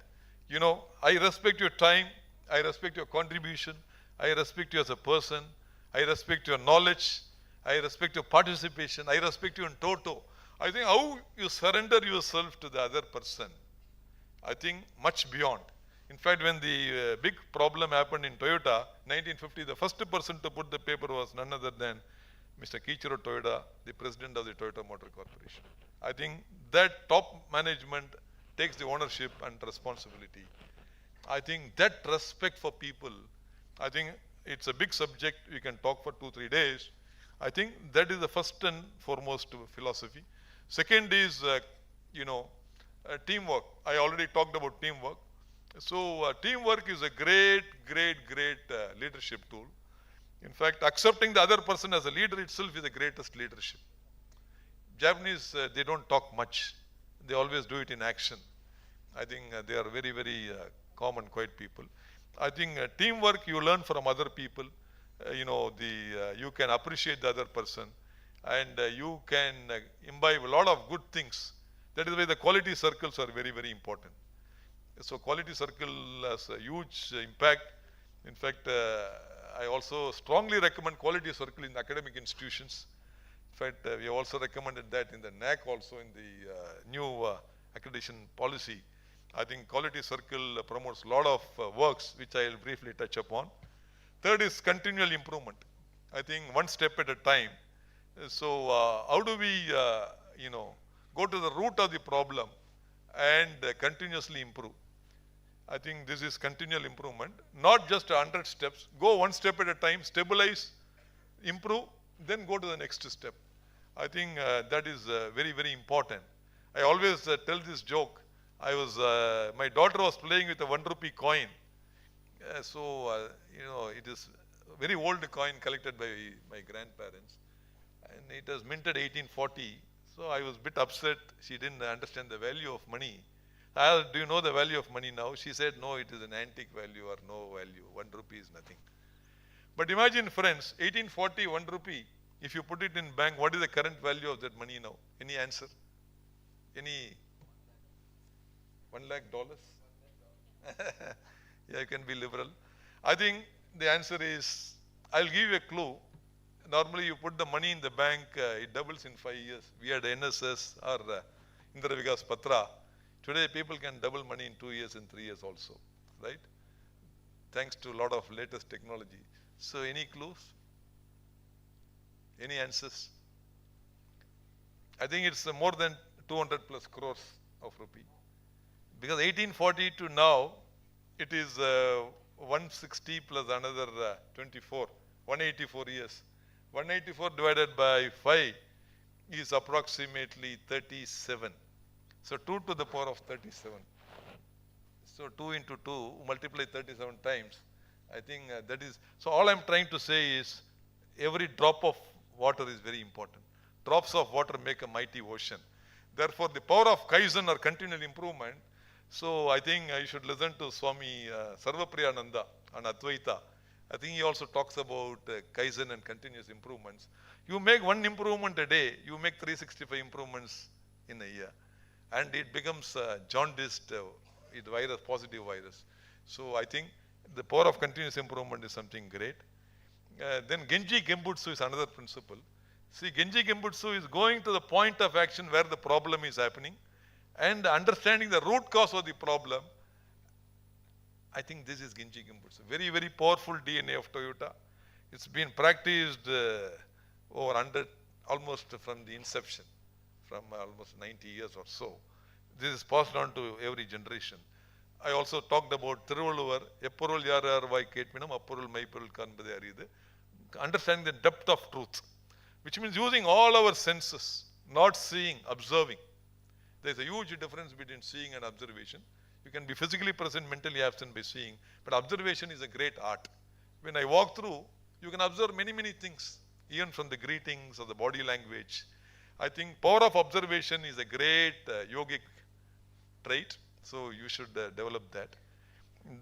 You know, I respect your time, I respect your contribution, I respect you as a person, I respect your knowledge, I respect your participation, I respect you in toto. I think how you surrender yourself to the other person, I think much beyond. In fact, when the big problem happened in Toyota, 1950, the first person to put the paper was none other than Mr. Kiichiro Toyoda, the president of the Toyota Motor Corporation. I think that top management takes the ownership and responsibility. I think that respect for people, I think it's a big subject. We can talk for 2-3 days. I think that is the first and foremost philosophy. Second is, teamwork. I already talked about teamwork. So teamwork is a great leadership tool. In fact, accepting the other person as a leader itself is the greatest leadership. Japanese, they don't talk much. They always do it in action. I think they are very calm and quiet people. I think teamwork you learn from other people. You can appreciate the other person, and you can imbibe a lot of good things. That is why the quality circles are very important. So quality circle has a huge impact. In fact, I also strongly recommend quality circle in academic institutions. In fact, we have also recommended that in the NAC also in the new accreditation policy. I think quality circle promotes a lot of works which I will briefly touch upon. Third is continual improvement. I think one step at a time. So how do we, go to the root of the problem and continuously improve? I think this is continual improvement, not just 100 steps. Go one step at a time, stabilize, improve, then go to the next step. I think that is very important. I always tell this joke. My daughter was playing with a 1 rupee coin. It is a very old coin collected by my grandparents. And it was minted 1840. So I was a bit upset. She didn't understand the value of money. I asked, do you know the value of money now? She said, no, it is an antique value or no value. 1 rupee is nothing. But imagine, friends, 1840, 1 rupee. If you put it in bank, what is the current value of that money now? Any answer? Any $1 lakh? Yeah, you can be liberal. I think the answer is, I'll give you a clue. normally you put the money in the bank, it doubles in 5 years. We had NSS or Indira Vikas Patra. Today people can double money in 2 years and 3 years also, right? Thanks to a lot of latest technology. So any clues? Any answers? I think it's more than 200 plus crores of rupee. Because 1840 to now, it is 160 plus another 24, 184 years. 184 divided by 5 is approximately 37. So 2 to the power of 37. So 2 into 2, multiply 37 times. I think that is, so all I'm trying to say is every drop of water is very important. Drops of water make a mighty ocean. Therefore, the power of Kaizen or continual improvement. So I think you should listen to Swami Sarvapriyananda on Advaita. I think he also talks about Kaizen and continuous improvements. You make one improvement a day, you make 365 improvements in a year. And it becomes jaundiced virus, positive virus. So I think the power of continuous improvement is something great. Then Genji Gembutsu is another principle. See, Genji Gembutsu is going to the point of action where the problem is happening and understanding the root cause of the problem. I think this is Genji Gembutsu. Very, very powerful DNA of Toyota. It's been practiced over 100, almost from the inception, from almost 90 years or so. This is passed on to every generation. I also talked about Thiruvalluvar, Epporul Yararvai Ketminam, Apporul Maipurul Kanbade Aridu. Understanding the depth of truth, which means using all our senses, not seeing, observing. There's a huge difference between seeing and observation. You can be physically present, mentally absent by seeing, but observation is a great art. When I walk through, you can observe many, many things, even from the greetings or the body language. I think power of observation is a great yogic trait, so you should develop that.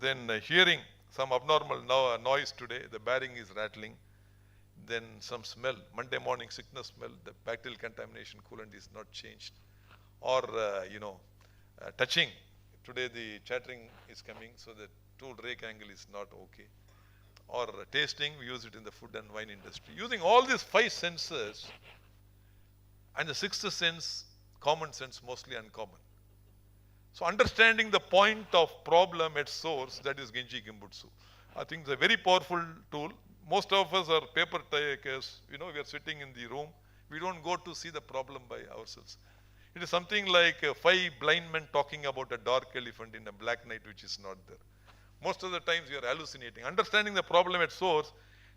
Then hearing, some abnormal noise today, the bearing is rattling. Then some smell, Monday morning sickness smell, the bacterial contamination coolant is not changed. Or, touching, today the chattering is coming, so the tool rake angle is not okay. Or tasting, we use it in the food and wine industry. Using all these 5 senses, and the 6th sense, common sense, mostly uncommon. So understanding the point of problem at source, that is Genji Gembutsu. I think it's a very powerful tool. Most of us are paper takers. We are sitting in the room. We don't go to see the problem by ourselves. It is something like 5 blind men talking about a dark elephant in a black night which is not there. Most of the times we are hallucinating. Understanding the problem at source.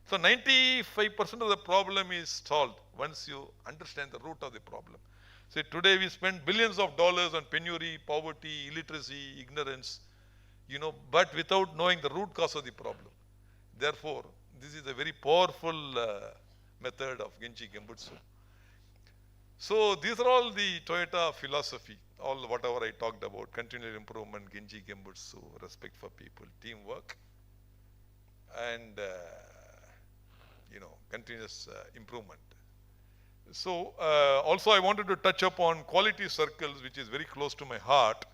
So 95% of the problem is solved once you understand the root of the problem. See, today we spend billions of dollars on penury, poverty, illiteracy, ignorance, but without knowing the root cause of the problem. Therefore, this is a very powerful method of Genji Gembutsu. So these are all the Toyota philosophy, all whatever I talked about, continual improvement, Genji Gembutsu, respect for people, teamwork, and continuous improvement. So also I wanted to touch upon quality circles, which is very close to my heart.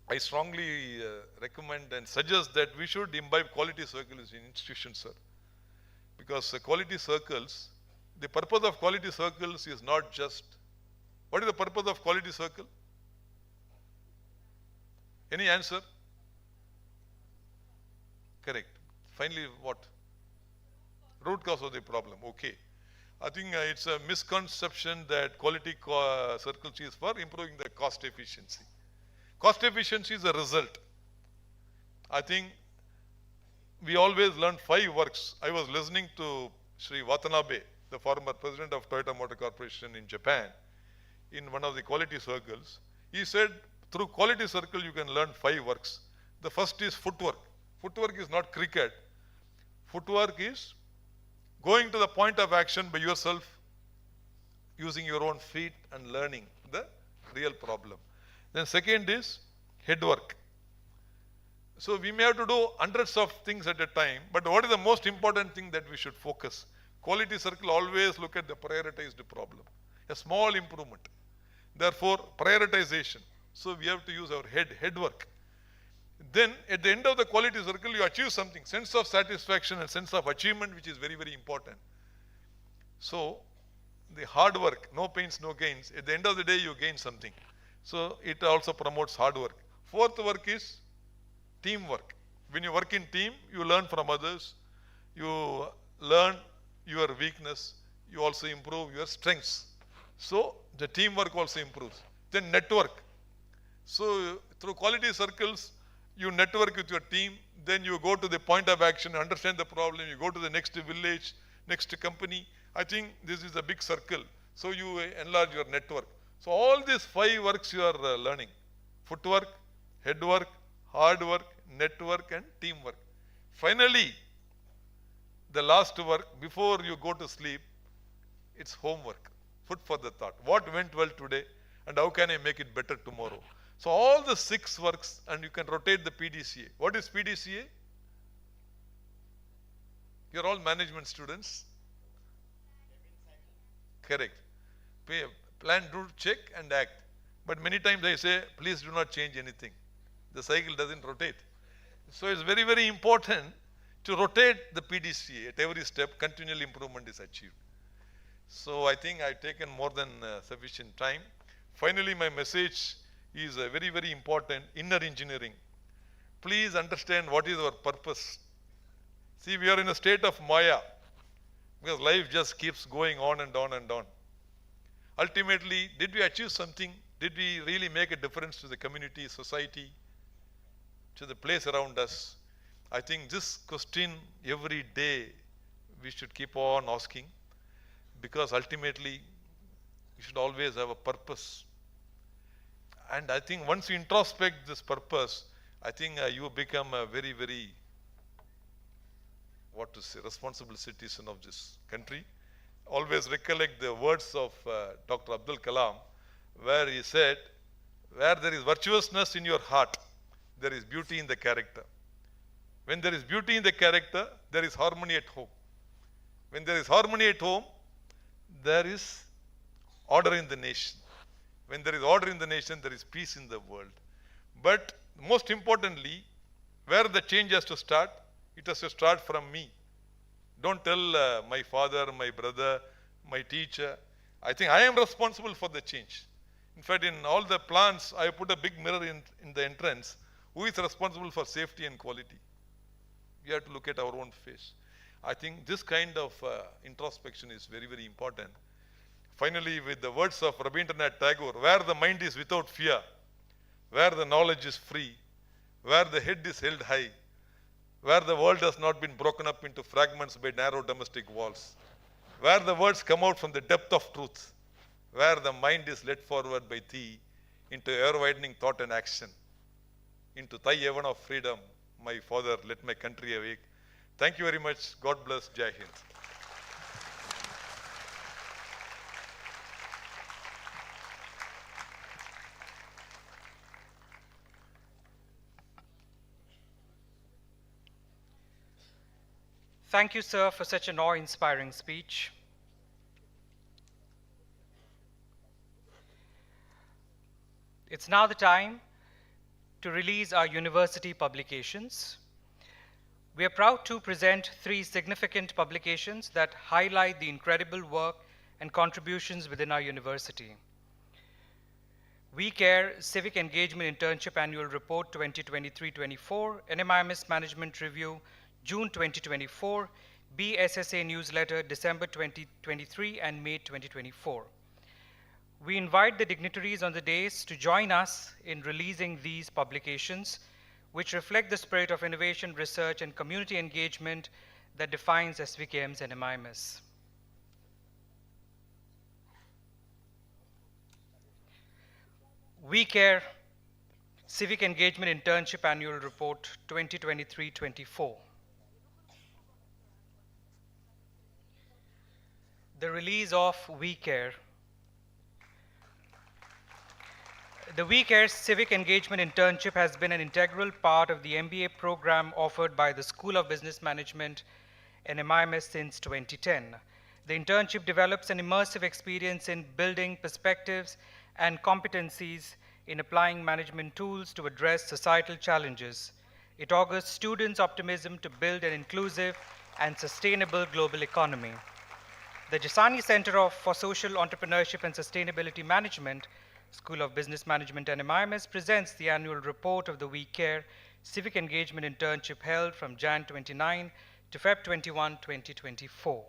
I strongly recommend and suggest that we should imbibe quality circles in institutions, sir. Because quality circles, the purpose of quality circles is not just, what is the purpose of quality circle? Any answer? Correct. Finally, what? Root cause of the problem, okay. I think it's a misconception that quality circles is for improving the cost efficiency. Cost efficiency is a result. I think we always learn 5 works. I was listening to Shri Watanabe, the former president of Toyota Motor Corporation in Japan, in one of the quality circles. He said, through quality circle you can learn 5 works. The first is footwork. Footwork is not cricket. Footwork is going to the point of action by yourself, using your own feet and learning the real problem. Then second is headwork. So we may have to do hundreds of things at a time, but what is the most important thing that we should focus? Quality circle always look at the prioritized problem, a small improvement. Therefore, prioritization. So we have to use our headwork. Then at the end of the quality circle, you achieve something, sense of satisfaction and sense of achievement, which is very, very important. So the hard work, no pains, no gains. At the end of the day, you gain something. So it also promotes hard work. Fourth work is teamwork. When you work in team, you learn from others. You learn your weakness. You also improve your strengths. So the teamwork also improves. Then network. So through quality circles, you network with your team. Then you go to the point of action, understand the problem. You go to the next village, next company. I think this is a big circle. So you enlarge your network. So all these 5 works you are learning. Footwork, head work, hard work, network and teamwork. Finally, the last work before you go to sleep, it's homework. Food for the thought. What went well today and how can I make it better tomorrow? So all the 6 works and you can rotate the PDCA. What is PDCA? You're all management students. Correct. Plan, do, check and act. But many times I say, please do not change anything. The cycle doesn't rotate. So it's very, very important to rotate the PDCA at every step. Continual improvement is achieved. So I think I've taken more than sufficient time. Finally, my message is very, very important. Inner engineering. Please understand what is our purpose. See, we are in a state of Maya because life just keeps going on and on and on. Ultimately, did we achieve something? Did we really make a difference to the community, society, to the place around us? I think this question every day we should keep on asking, because ultimately you should always have a purpose. And I think once you introspect this purpose, I think you become a very, very, responsible citizen of this country. Always recollect the words of Dr. Abdul Kalam, where he said, where there is virtuousness in your heart, there is beauty in the character. When there is beauty in the character, there is harmony at home. When there is harmony at home, there is order in the nation. When there is order in the nation, there is peace in the world. But most importantly, where the change has to start, it has to start from me. Don't tell my father, my brother, my teacher. I think I am responsible for the change. In fact, in all the plants, I put a big mirror in the entrance. Who is responsible for safety and quality? We have to look at our own face. I think this kind of introspection is very, very important. Finally, with the words of Rabindranath Tagore, where the mind is without fear, where the knowledge is free, where the head is held high, where the world has not been broken up into fragments by narrow domestic walls, where the words come out from the depth of truth, where the mind is led forward by thee into ever-widening thought and action, into thy heaven of freedom, my Father, let my country awake. Thank you very much. God bless. Jai Hind. Thank you, sir, for such an awe-inspiring speech. It's now the time to release our university publications. We are proud to present 3 significant publications that highlight the incredible work and contributions within our university. We Care Civic Engagement Internship Annual Report 2023-24, NMIMS Management Review, June 2024, BSSA Newsletter, December 2023 and May 2024. We invite the dignitaries on the dais to join us in releasing these publications, which reflect the spirit of innovation, research, and community engagement that defines SVKM's NMIMS. We Care Civic Engagement Internship Annual Report 2023-24. The release of We Care. The We Care Civic Engagement Internship has been an integral part of the MBA program offered by the School of Business Management and NMIMS since 2010. The internship develops an immersive experience in building perspectives and competencies in applying management tools to address societal challenges. It augurs students' optimism to build an inclusive and sustainable global economy. The Jasani Center for Social Entrepreneurship and Sustainability Management, School of Business Management and MIMS presents the annual report of the We Care Civic Engagement Internship held from Jan 29 to Feb 21, 2024.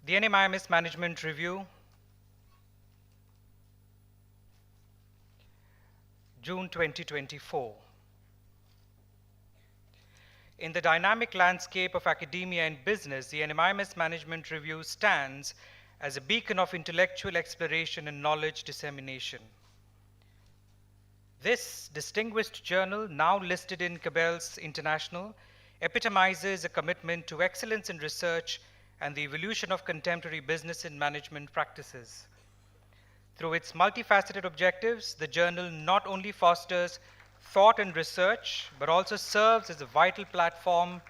The NMIMS Management Review, June 2024. In the dynamic landscape of academia and business, the NMIMS Management Review stands as a beacon of intellectual exploration and knowledge dissemination. This distinguished journal, now listed in Cabell's International, epitomizes a commitment to excellence in research and the evolution of contemporary business and management practices. Through its multifaceted objectives, the journal not only fosters thought and research, but also serves as a vital platform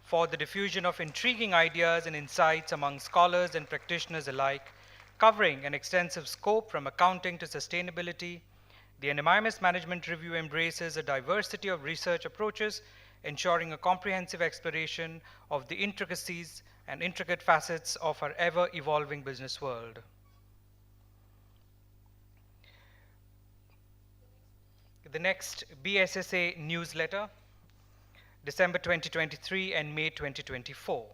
for the diffusion of intriguing ideas and insights among scholars and practitioners alike, covering an extensive scope from accounting to sustainability. The NMIMS Management Review embraces a diversity of research approaches, ensuring a comprehensive exploration of the intricacies and intricate facets of our ever-evolving business world. The next BSSA newsletter, December 2023 and May 2024.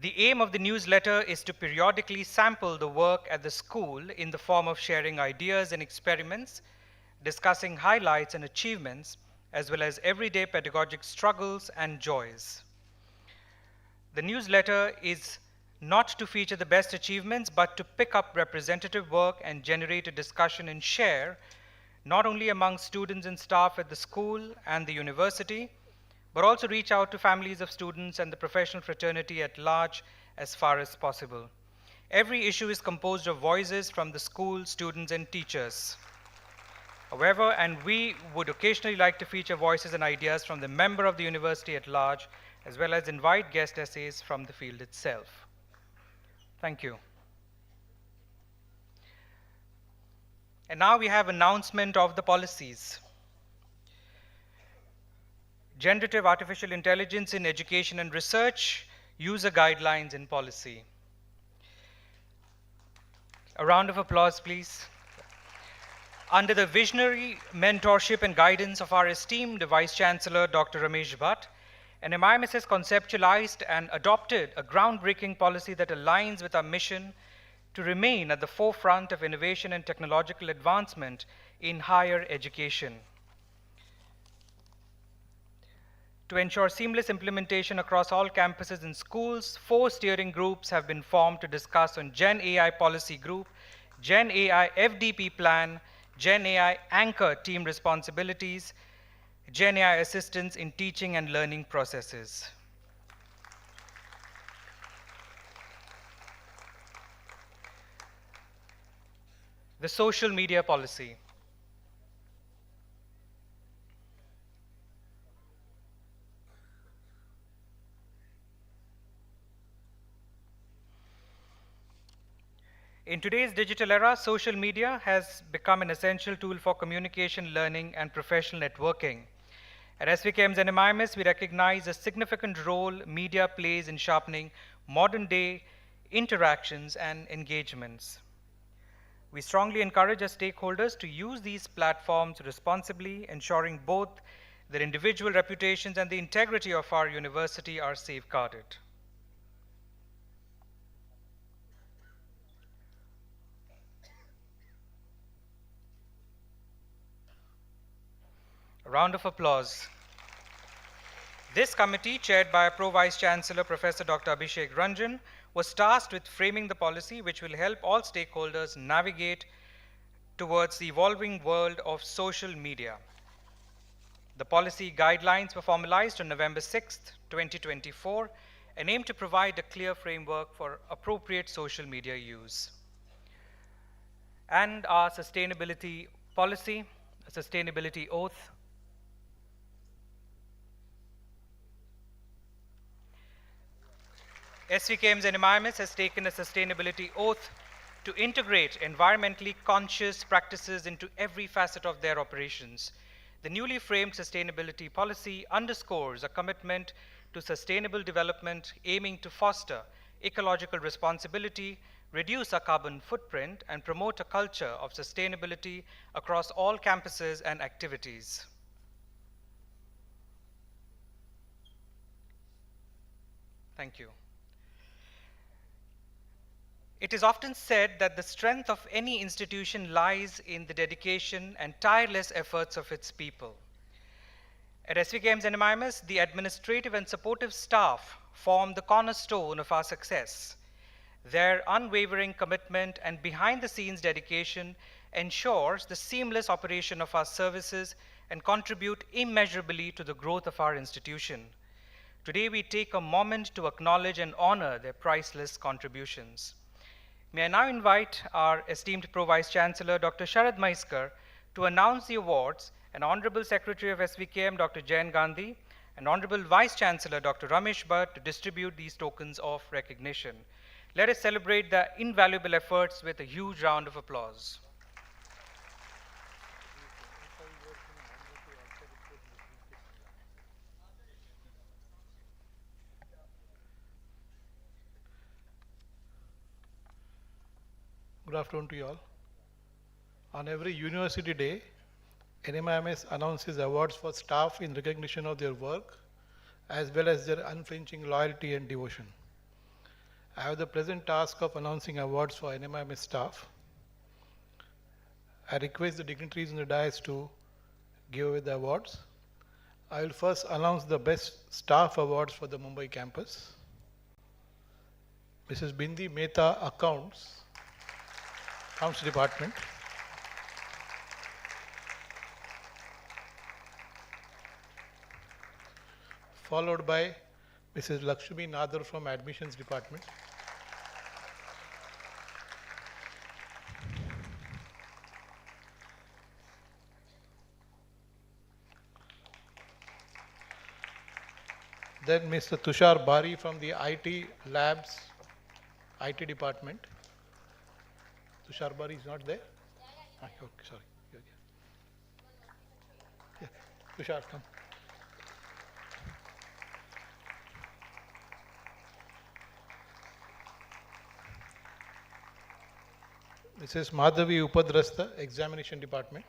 The aim of the newsletter is to periodically sample the work at the school in the form of sharing ideas and experiments, discussing highlights and achievements, as well as everyday pedagogic struggles and joys. The newsletter is not to feature the best achievements, but to pick up representative work and generate a discussion and share, not only among students and staff at the school and the university, but also reach out to families of students and the professional fraternity at large as far as possible. Every issue is composed of voices from the school, students, and teachers. However, and we would occasionally like to feature voices and ideas from the member of the university at large, as well as invite guest essays from the field itself. Thank you. And now we have announcement of the policies. Generative Artificial Intelligence in Education and Research, User Guidelines and Policy. A round of applause, please. Under the visionary mentorship and guidance of our esteemed Vice Chancellor, Dr. Ramesh Bhatt, NMIMS has conceptualized and adopted a groundbreaking policy that aligns with our mission to remain at the forefront of innovation and technological advancement in higher education. To ensure seamless implementation across all campuses and schools, 4 steering groups have been formed to discuss on Gen AI Policy Group, Gen AI FDP Plan, Gen AI Anchor Team Responsibilities, Gen AI Assistance in Teaching and Learning Processes. The social media policy. In today's digital era, social media has become an essential tool for communication, learning, and professional networking. At SVKM's NMIMS, we recognize a significant role media plays in sharpening modern-day interactions and engagements. We strongly encourage our stakeholders to use these platforms responsibly, ensuring both their individual reputations and the integrity of our university are safeguarded. A round of applause. This committee, chaired by Pro Vice Chancellor Professor Dr. Abhishek Ranjan, was tasked with framing the policy which will help all stakeholders navigate towards the evolving world of social media. The policy guidelines were formalized on November 6th, 2024, and aim to provide a clear framework for appropriate social media use. And our sustainability policy, a sustainability oath. SVKM's NMIMS has taken a sustainability oath to integrate environmentally conscious practices into every facet of their operations. The newly framed sustainability policy underscores a commitment to sustainable development aiming to foster ecological responsibility, reduce our carbon footprint, and promote a culture of sustainability across all campuses and activities. Thank you. It is often said that the strength of any institution lies in the dedication and tireless efforts of its people. At SVKM's NMIMS, the administrative and supportive staff form the cornerstone of our success. Their unwavering commitment and behind-the-scenes dedication ensures the seamless operation of our services and contribute immeasurably to the growth of our institution. Today, we take a moment to acknowledge and honor their priceless contributions. May I now invite our esteemed Pro-Vice Chancellor, Dr. Sharad Maiskar, to announce the awards, and Honorable Secretary of SVKM, Dr. Jayan Gandhi, and Honorable Vice Chancellor, Dr. Ramesh Bhatt, to distribute these tokens of recognition. Let us celebrate their invaluable efforts with a huge round of applause. Good afternoon to you all. On every University Day, NMIMS announces awards for staff in recognition of their work, as well as their unflinching loyalty and devotion. I have the pleasant task of announcing awards for NMIMS staff. I request the dignitaries on the dais to give away the awards. I will first announce the Best Staff Awards for the Mumbai campus. Mrs. Bindi Mehta, Accounts Department. Followed by Mrs. Lakshmi Nadar from Admissions Department. Then Mr. Tushar Bari from the IT Labs, IT Department. Tushar Bari is not there? Okay, sorry. Yeah. Tushar, come. Mrs. Madhavi Upadrasta, Examination Department.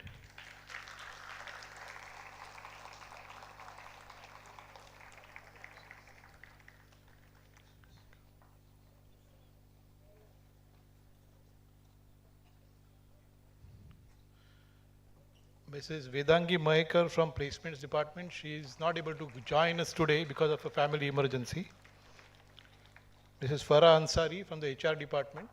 Mrs. Vedangi Mahekar from Placements Department. She is not able to join us today because of a family emergency. Mrs. Farah Ansari from the HR Department.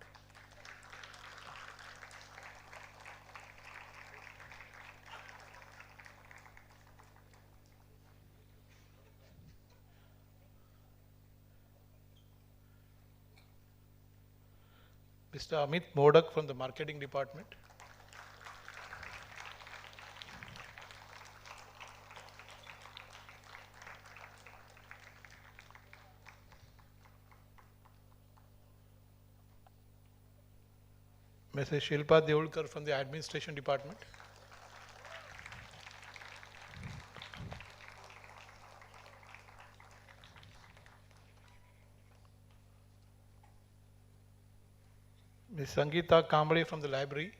Mr. Amit Modak from the Marketing Department. Mrs. Shilpa Deolkar from the Administration Department. Ms. Sangeeta Kamble from the Library.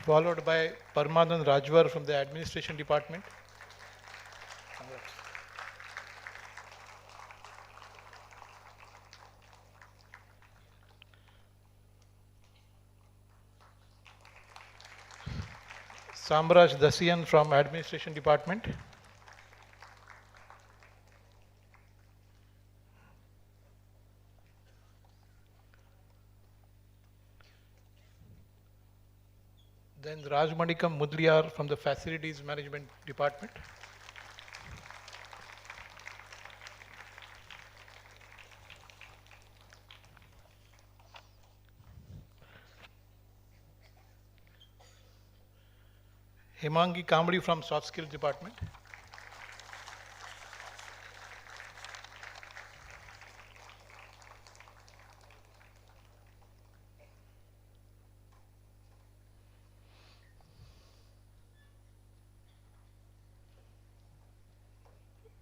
Followed by Parmanand Rajwar from the Administration Department. Samraj Dasian from Administration Department. Then Rajmanikam Mudliar from the Facilities Management Department. Hemangi Kamri from Soft Skills Department.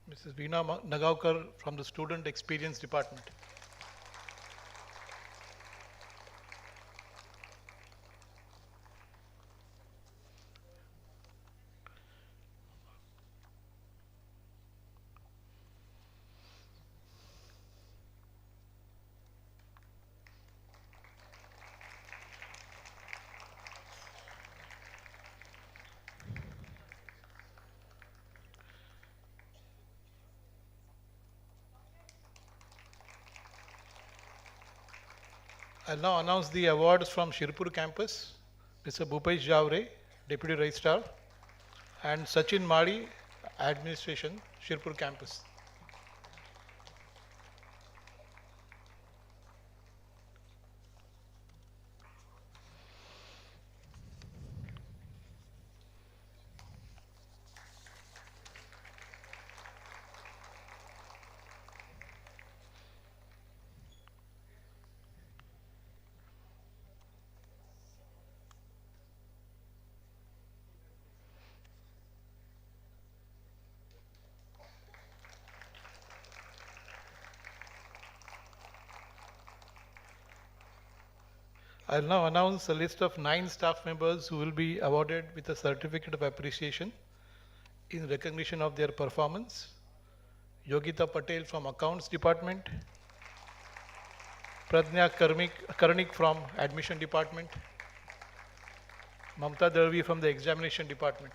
Mrs. Veena Nagaukar from the Student Experience Department. I'll now announce the awards from Shirpur campus. Mr. Bhupesh Javre, Deputy Registrar, and Sachin Madi, Administration, Shirpur campus. I'll now announce a list of 9 staff members who will be awarded with a certificate of appreciation in recognition of their performance. Yogita Patel from Accounts Department, Pradnya Karnik from Admission Department, Mamta Darvi from the Examination Department.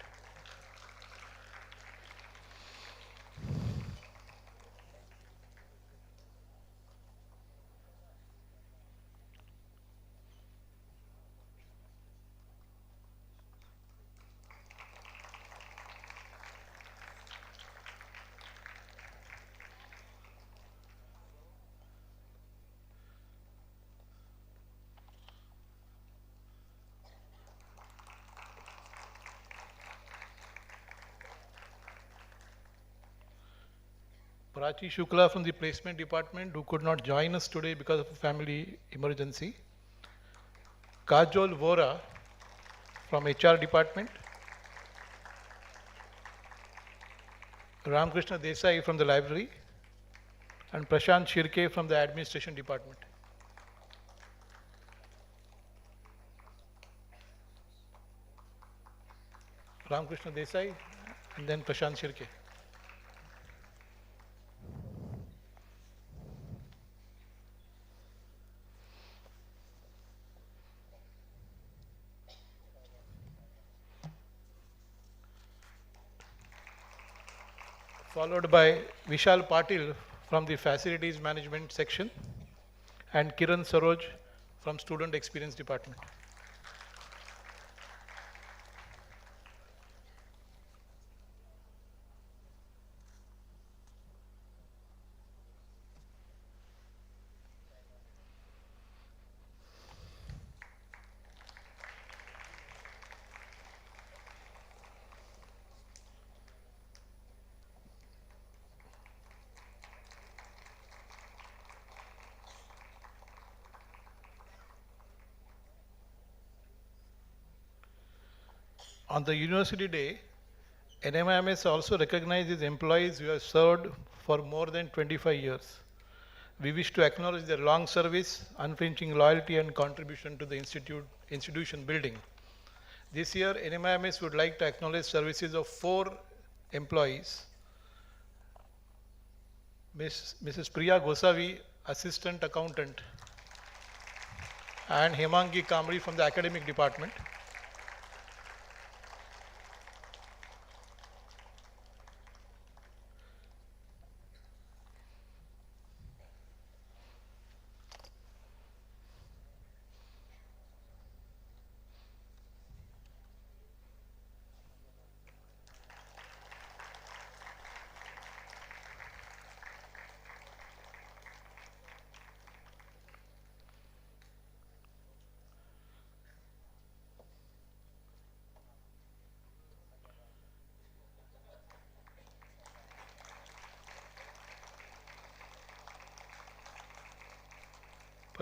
Prachi Shukla from the Placement Department, who could not join us today because of a family emergency. Kajol Vora from HR Department. Ramkrishna Desai from the Library. And Prashant Shirke from the Administration Department. Ramkrishna Desai and then Prashant Shirke. Followed by Vishal Patil from the Facilities Management section and Kiran Saroj from Student Experience Department. On the University Day, NMIMS also recognizes employees who have served for more than 25 years. We wish to acknowledge their long service, unflinching loyalty and contribution to the institution building. This year, NMIMS would like to acknowledge services of 4 employees. Mrs. Priya Gosavi, Assistant Accountant, and Hemangi Kamri from the Academic Department.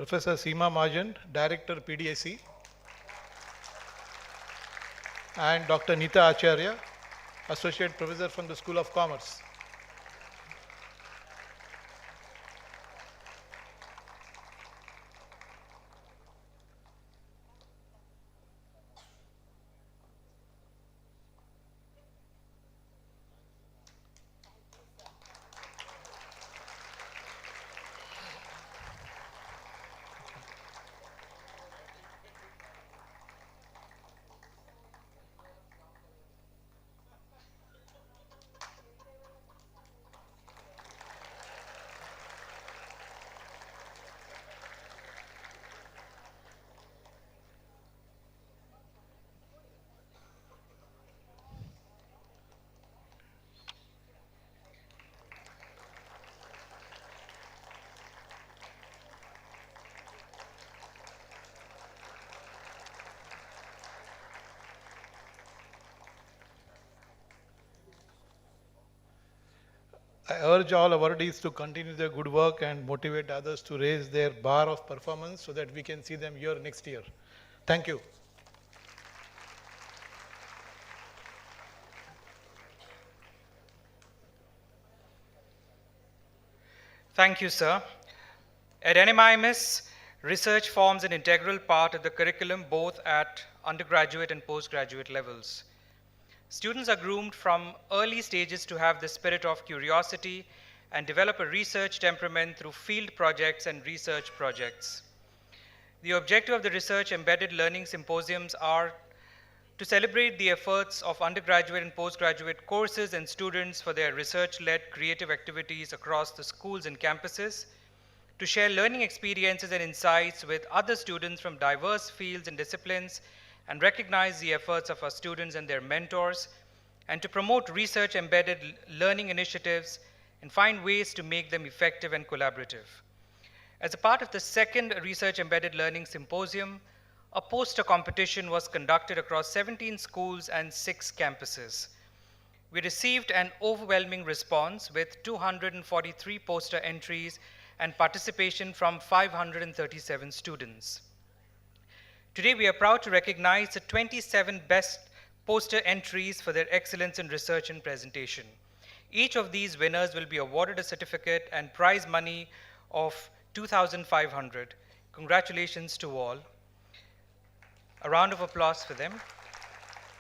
Professor Seema Majan, Director PDAC, and Dr. Nita Acharya, Associate Professor from the School of Commerce. I urge all awardees to continue their good work and motivate others to raise their bar of performance so that we can see them here next year. Thank you. Thank you, sir. At NMIMS, research forms an integral part of the curriculum both at undergraduate and postgraduate levels. Students are groomed from early stages to have the spirit of curiosity and develop a research temperament through field projects and research projects. The objective of the Research Embedded Learning Symposiums are to celebrate the efforts of undergraduate and postgraduate courses and students for their research-led creative activities across the schools and campuses, to share learning experiences and insights with other students from diverse fields and disciplines, and recognize the efforts of our students and their mentors, and to promote research-embedded learning initiatives and find ways to make them effective and collaborative. As a part of the second Research Embedded Learning Symposium, a poster competition was conducted across 17 schools and 6 campuses. We received an overwhelming response with 243 poster entries and participation from 537 students. Today, we are proud to recognize the 27 best poster entries for their excellence in research and presentation. Each of these winners will be awarded a certificate and prize money of 2,500. Congratulations to all. A round of applause for them.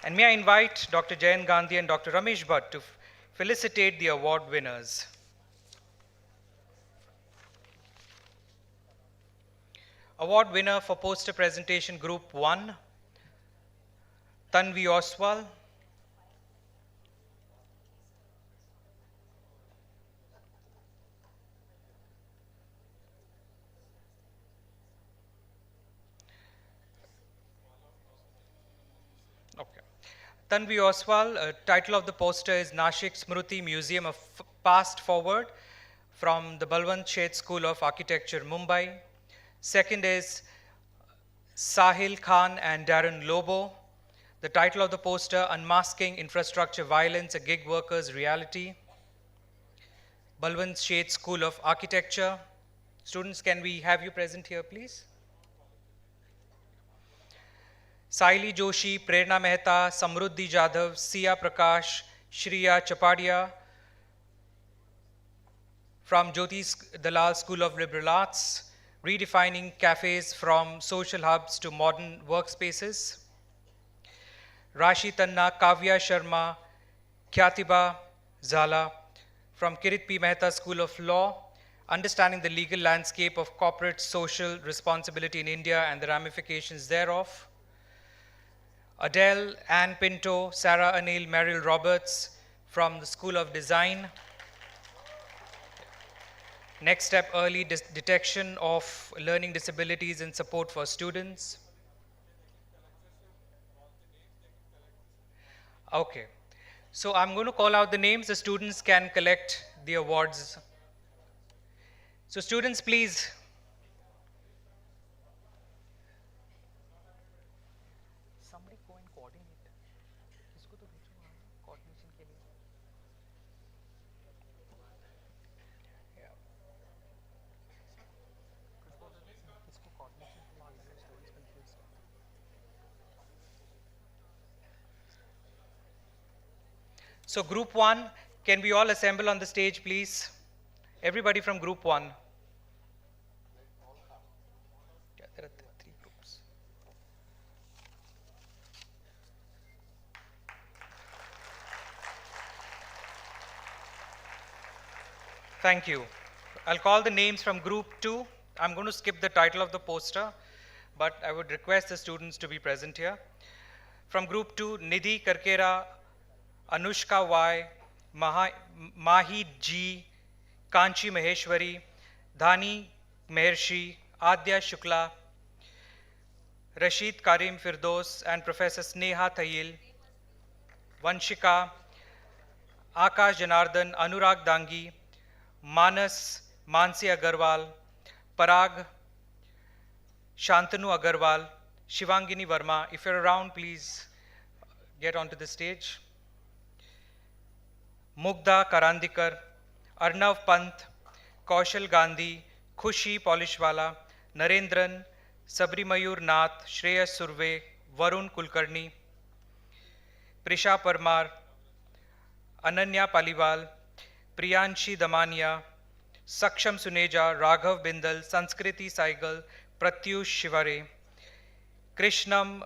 And may I invite Dr. Jayan Gandhi and Dr. Ramesh Bhatt to felicitate the award winners. Award winner for poster presentation group 1, Tanvi Oswal. Okay. Tanvi Oswal, title of the poster is Nashik Smruti Museum of Past Forward from the Balwant Sheth School of Architecture, Mumbai. Second is Sahil Khan and Darren Lobo. The title of the poster, Unmasking Infrastructure Violence, a Gig Worker's Reality. Balwant Sheth School of Architecture. Students, can we have you present here, please? Saili Joshi, Prerna Mehta, Samruddhi Jadhav, Sia Prakash, Shriya Chapadia from Jyotis Dalal School of Liberal Arts. Redefining cafes from social hubs to modern workspaces. Rashi Tanna, Kavya Sharma, Khyatiba Zala from Kirit P. Mehta School of Law, understanding the legal landscape of corporate social responsibility in India and the ramifications thereof. Adele, Ann Pinto, Sarah Anil, Meryl Roberts from the School of Design. Next step, early detection of learning disabilities and support for students. Okay, so I'm going to call out the names. The students can collect the awards. So students, please. Somebody go and coordinate. इसको तो भेजो वहाँ coordination के लिए. Yeah. So group 1, can we all assemble on the stage, please? Everybody from group 1. Yeah, there are three groups. Thank you. I'll call the names from group 2. I'm going to skip the title of the poster, but I would request the students to be present here. From group 2, Nidhi Karkera, Anushka Y, Mahi G, Kanchi Maheshwari, Dhani Mehershi, Adya Shukla, Rashid Karim Firdos, and Professor Sneha Thayil, Vanshika, Akash Janardhan, Anurag Dangi, Manas, Mansi Agarwal, Parag, Shantanu Agarwal, Shivangini Verma. If you're around, please get onto the stage. Mugdha Karandikar, Arnav Pant, Kaushal Gandhi, Khushi Polishwala, Narendran, Sabri Mayur Nath, Shreyas Surve, Varun Kulkarni, Prisha Parmar, Ananya Paliwal, Priyanshi Damania, Saksham Suneja, Raghav Bindal, Sanskriti Saigal, Pratyush Shivare, Krishnam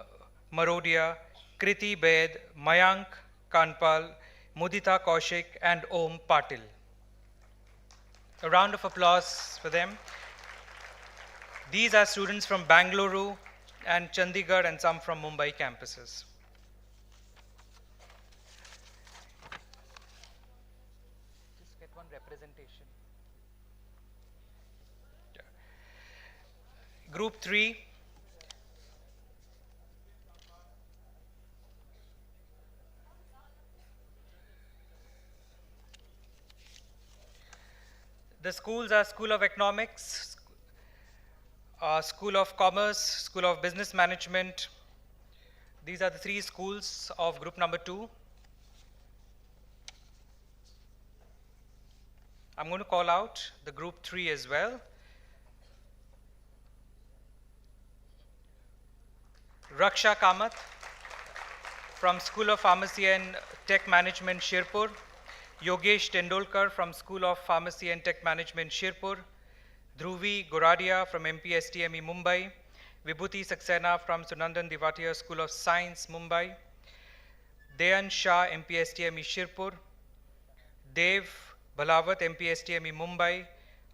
Marodia, Kriti Bed, Mayank Kanpal, Mudita Kaushik, and Om Patil. A round of applause for them. These are students from Bangalore and Chandigarh and some from Mumbai campuses. Just get one representation. Yeah. Group 3. The schools are School of Economics, School of Commerce, School of Business Management. These are the three schools of group number 2. I'm going to call out the group 3 as well. Raksha Kamath from School of Pharmacy and Tech Management, Shirpur. Yogesh Tendolkar from School of Pharmacy and Tech Management, Shirpur. Dhruvi Goradia from MPSTME, Mumbai. Vibhuti Saxena from Sunandan Divatiya School of Science, Mumbai. Dayan Shah, MPSTME, Shirpur. Dev Balawat, MPSTME, Mumbai.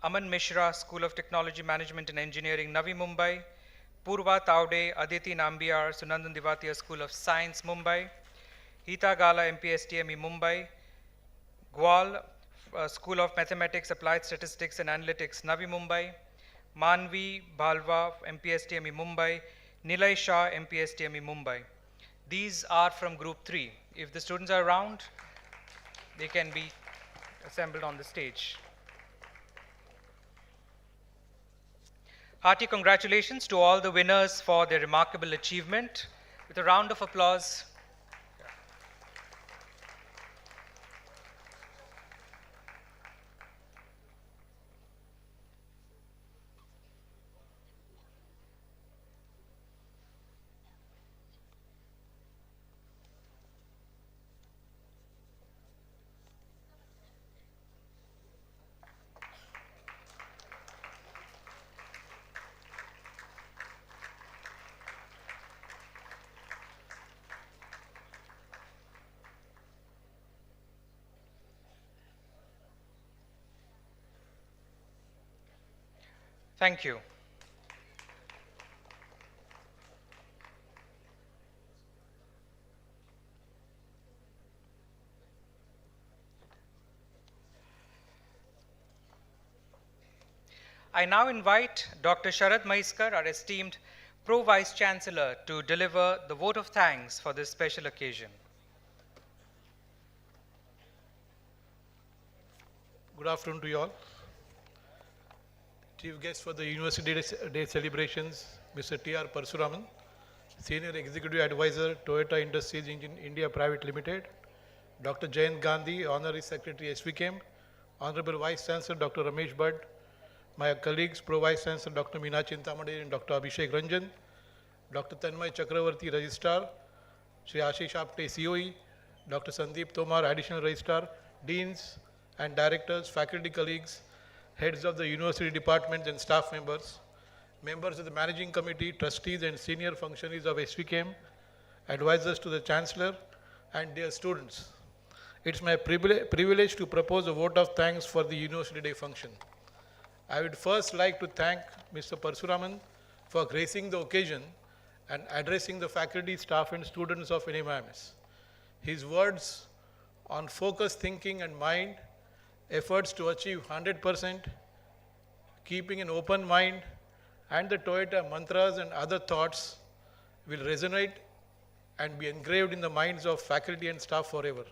Aman Mishra, School of Technology, Management and Engineering, Navi Mumbai. Purva Taude, Aditi Nambiar, Sunandan Divatiya School of Science, Mumbai. Hita Gala, MPSTME, Mumbai. Gwal, School of Mathematics, Applied Statistics and Analytics, Navi Mumbai. Manvi Bhalwa, MPSTME, Mumbai. Nilay Shah, MPSTME, Mumbai. These are from group 3. If the students are around, they can be assembled on the stage. Hearty congratulations to all the winners for their remarkable achievement. With a round of applause. Thank you. I now invite Dr. Sharad Maiskar, our esteemed Pro Vice Chancellor, to deliver the vote of thanks for this special occasion. Good afternoon to you all. Chief guest for the University Day celebrations, Mr. T.R. Parasuraman, Senior Executive Advisor, Toyota Industries India Private Limited, Dr. Jayant Gandhi, Honorary Secretary SVKM, Honorable Vice Chancellor Dr. Ramesh Bhatt, my colleagues, Pro Vice Chancellor Dr. Meena Chintamani and Dr. Abhishek Ranjan, Dr. Tanmay Chakravarti, Registrar, Shri Ashish Apte, COE, Dr. Sandeep Tomar, Additional Registrar, Deans and Directors, faculty colleagues, heads of the university departments and staff members of the Managing Committee, trustees and senior functionaries of SVKM, advisors to the Chancellor, and dear students. It's my privilege to propose a vote of thanks for the University Day function. I would first like to thank Mr. Parasuraman for gracing the occasion and addressing the faculty, staff and students of NMIMS. His words on focused thinking and mind, efforts to achieve 100%, keeping an open mind, and the Toyota mantras and other thoughts will resonate and be engraved in the minds of faculty and staff forever.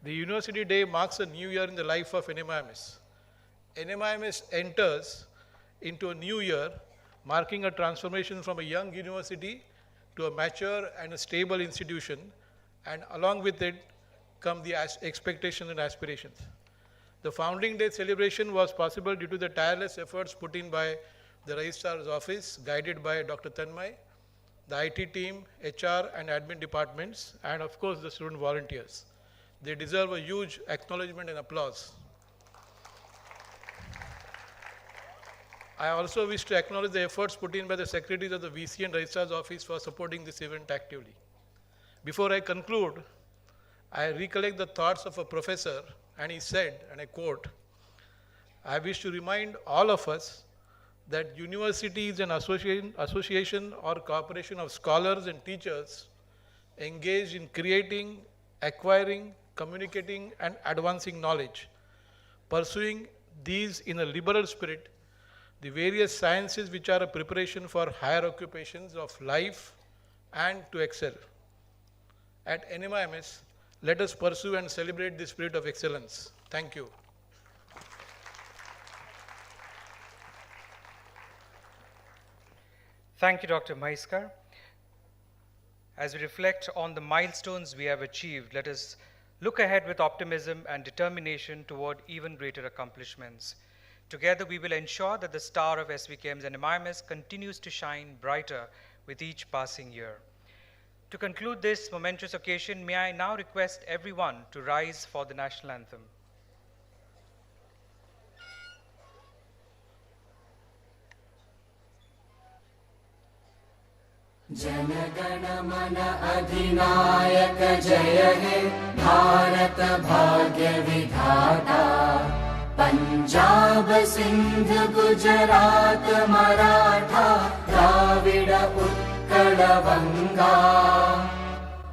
The University Day marks a new year in the life of NMIMS. NMIMS enters into a new year, marking a transformation from a young university to a mature and a stable institution, and along with it come the expectations and aspirations. The founding day celebration was possible due to the tireless efforts put in by the Registrar's office, guided by Dr. Tanmay, the IT team, HR and admin departments, and of course the student volunteers. They deserve a huge acknowledgement and applause. I also wish to acknowledge the efforts put in by the secretaries of the VC and Registrar's office for supporting this event actively. Before I conclude, I recollect the thoughts of a professor, and he said, and I quote, "I wish to remind all of us that university is an association or corporation of scholars and teachers engaged in creating, acquiring, communicating and advancing knowledge, pursuing these in a liberal spirit, the various sciences which are a preparation for higher occupations of life and to excel. At NMIMS, let us pursue and celebrate the spirit of excellence." Thank you. Thank you, Dr. Maheskar. As we reflect on the milestones we have achieved, let us look ahead with optimism and determination toward even greater accomplishments. Together, we will ensure that the star of SVKM's NMIMS continues to shine brighter with each passing year. To conclude this momentous occasion, may I now request everyone to rise for the national anthem. जनगण मन अधिनायक जय हे भारत भाग्य विधाता पंजाब सिंध गुजरात मराठा द्राविड उत्कल बंगा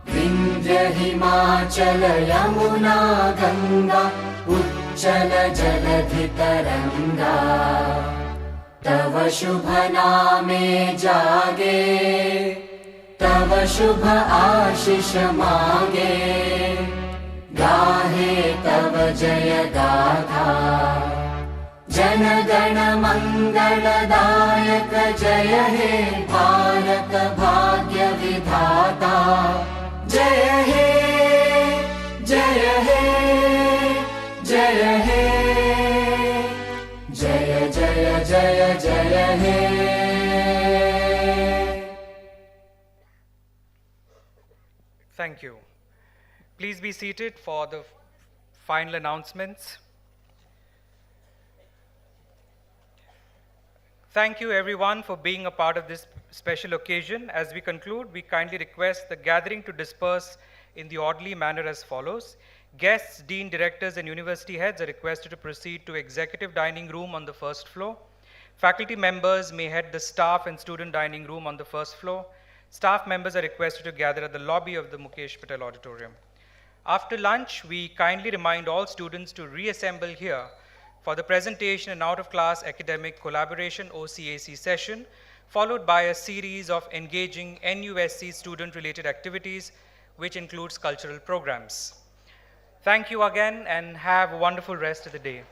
विंध्य हिमाचल यमुना गंगा उच्चल जलधि तरंगा तव शुभ नामे जागे तव शुभ आशीष मागे गाहे तव जय गाथा जन गण मंगलदायक जय हे भारत भाग्य विधाता जय हे जय हे जय हे जय जय जय जय हे Thank you. Please be seated for the final announcements. Thank you everyone for being a part of this special occasion. As we conclude, we kindly request the gathering to disperse in the orderly manner as follows. Guests, dean, directors and university heads are requested to proceed to executive dining room on the first floor. Faculty members may head the staff and student dining room on the first floor. Staff members are requested to gather at the lobby of the Mukesh Patel Auditorium. After lunch, we kindly remind all students to reassemble here for the presentation and out-of-class academic collaboration OCAC session, followed by a series of engaging NUSC student-related activities, which includes cultural programs. Thank you again and have a wonderful rest of the day.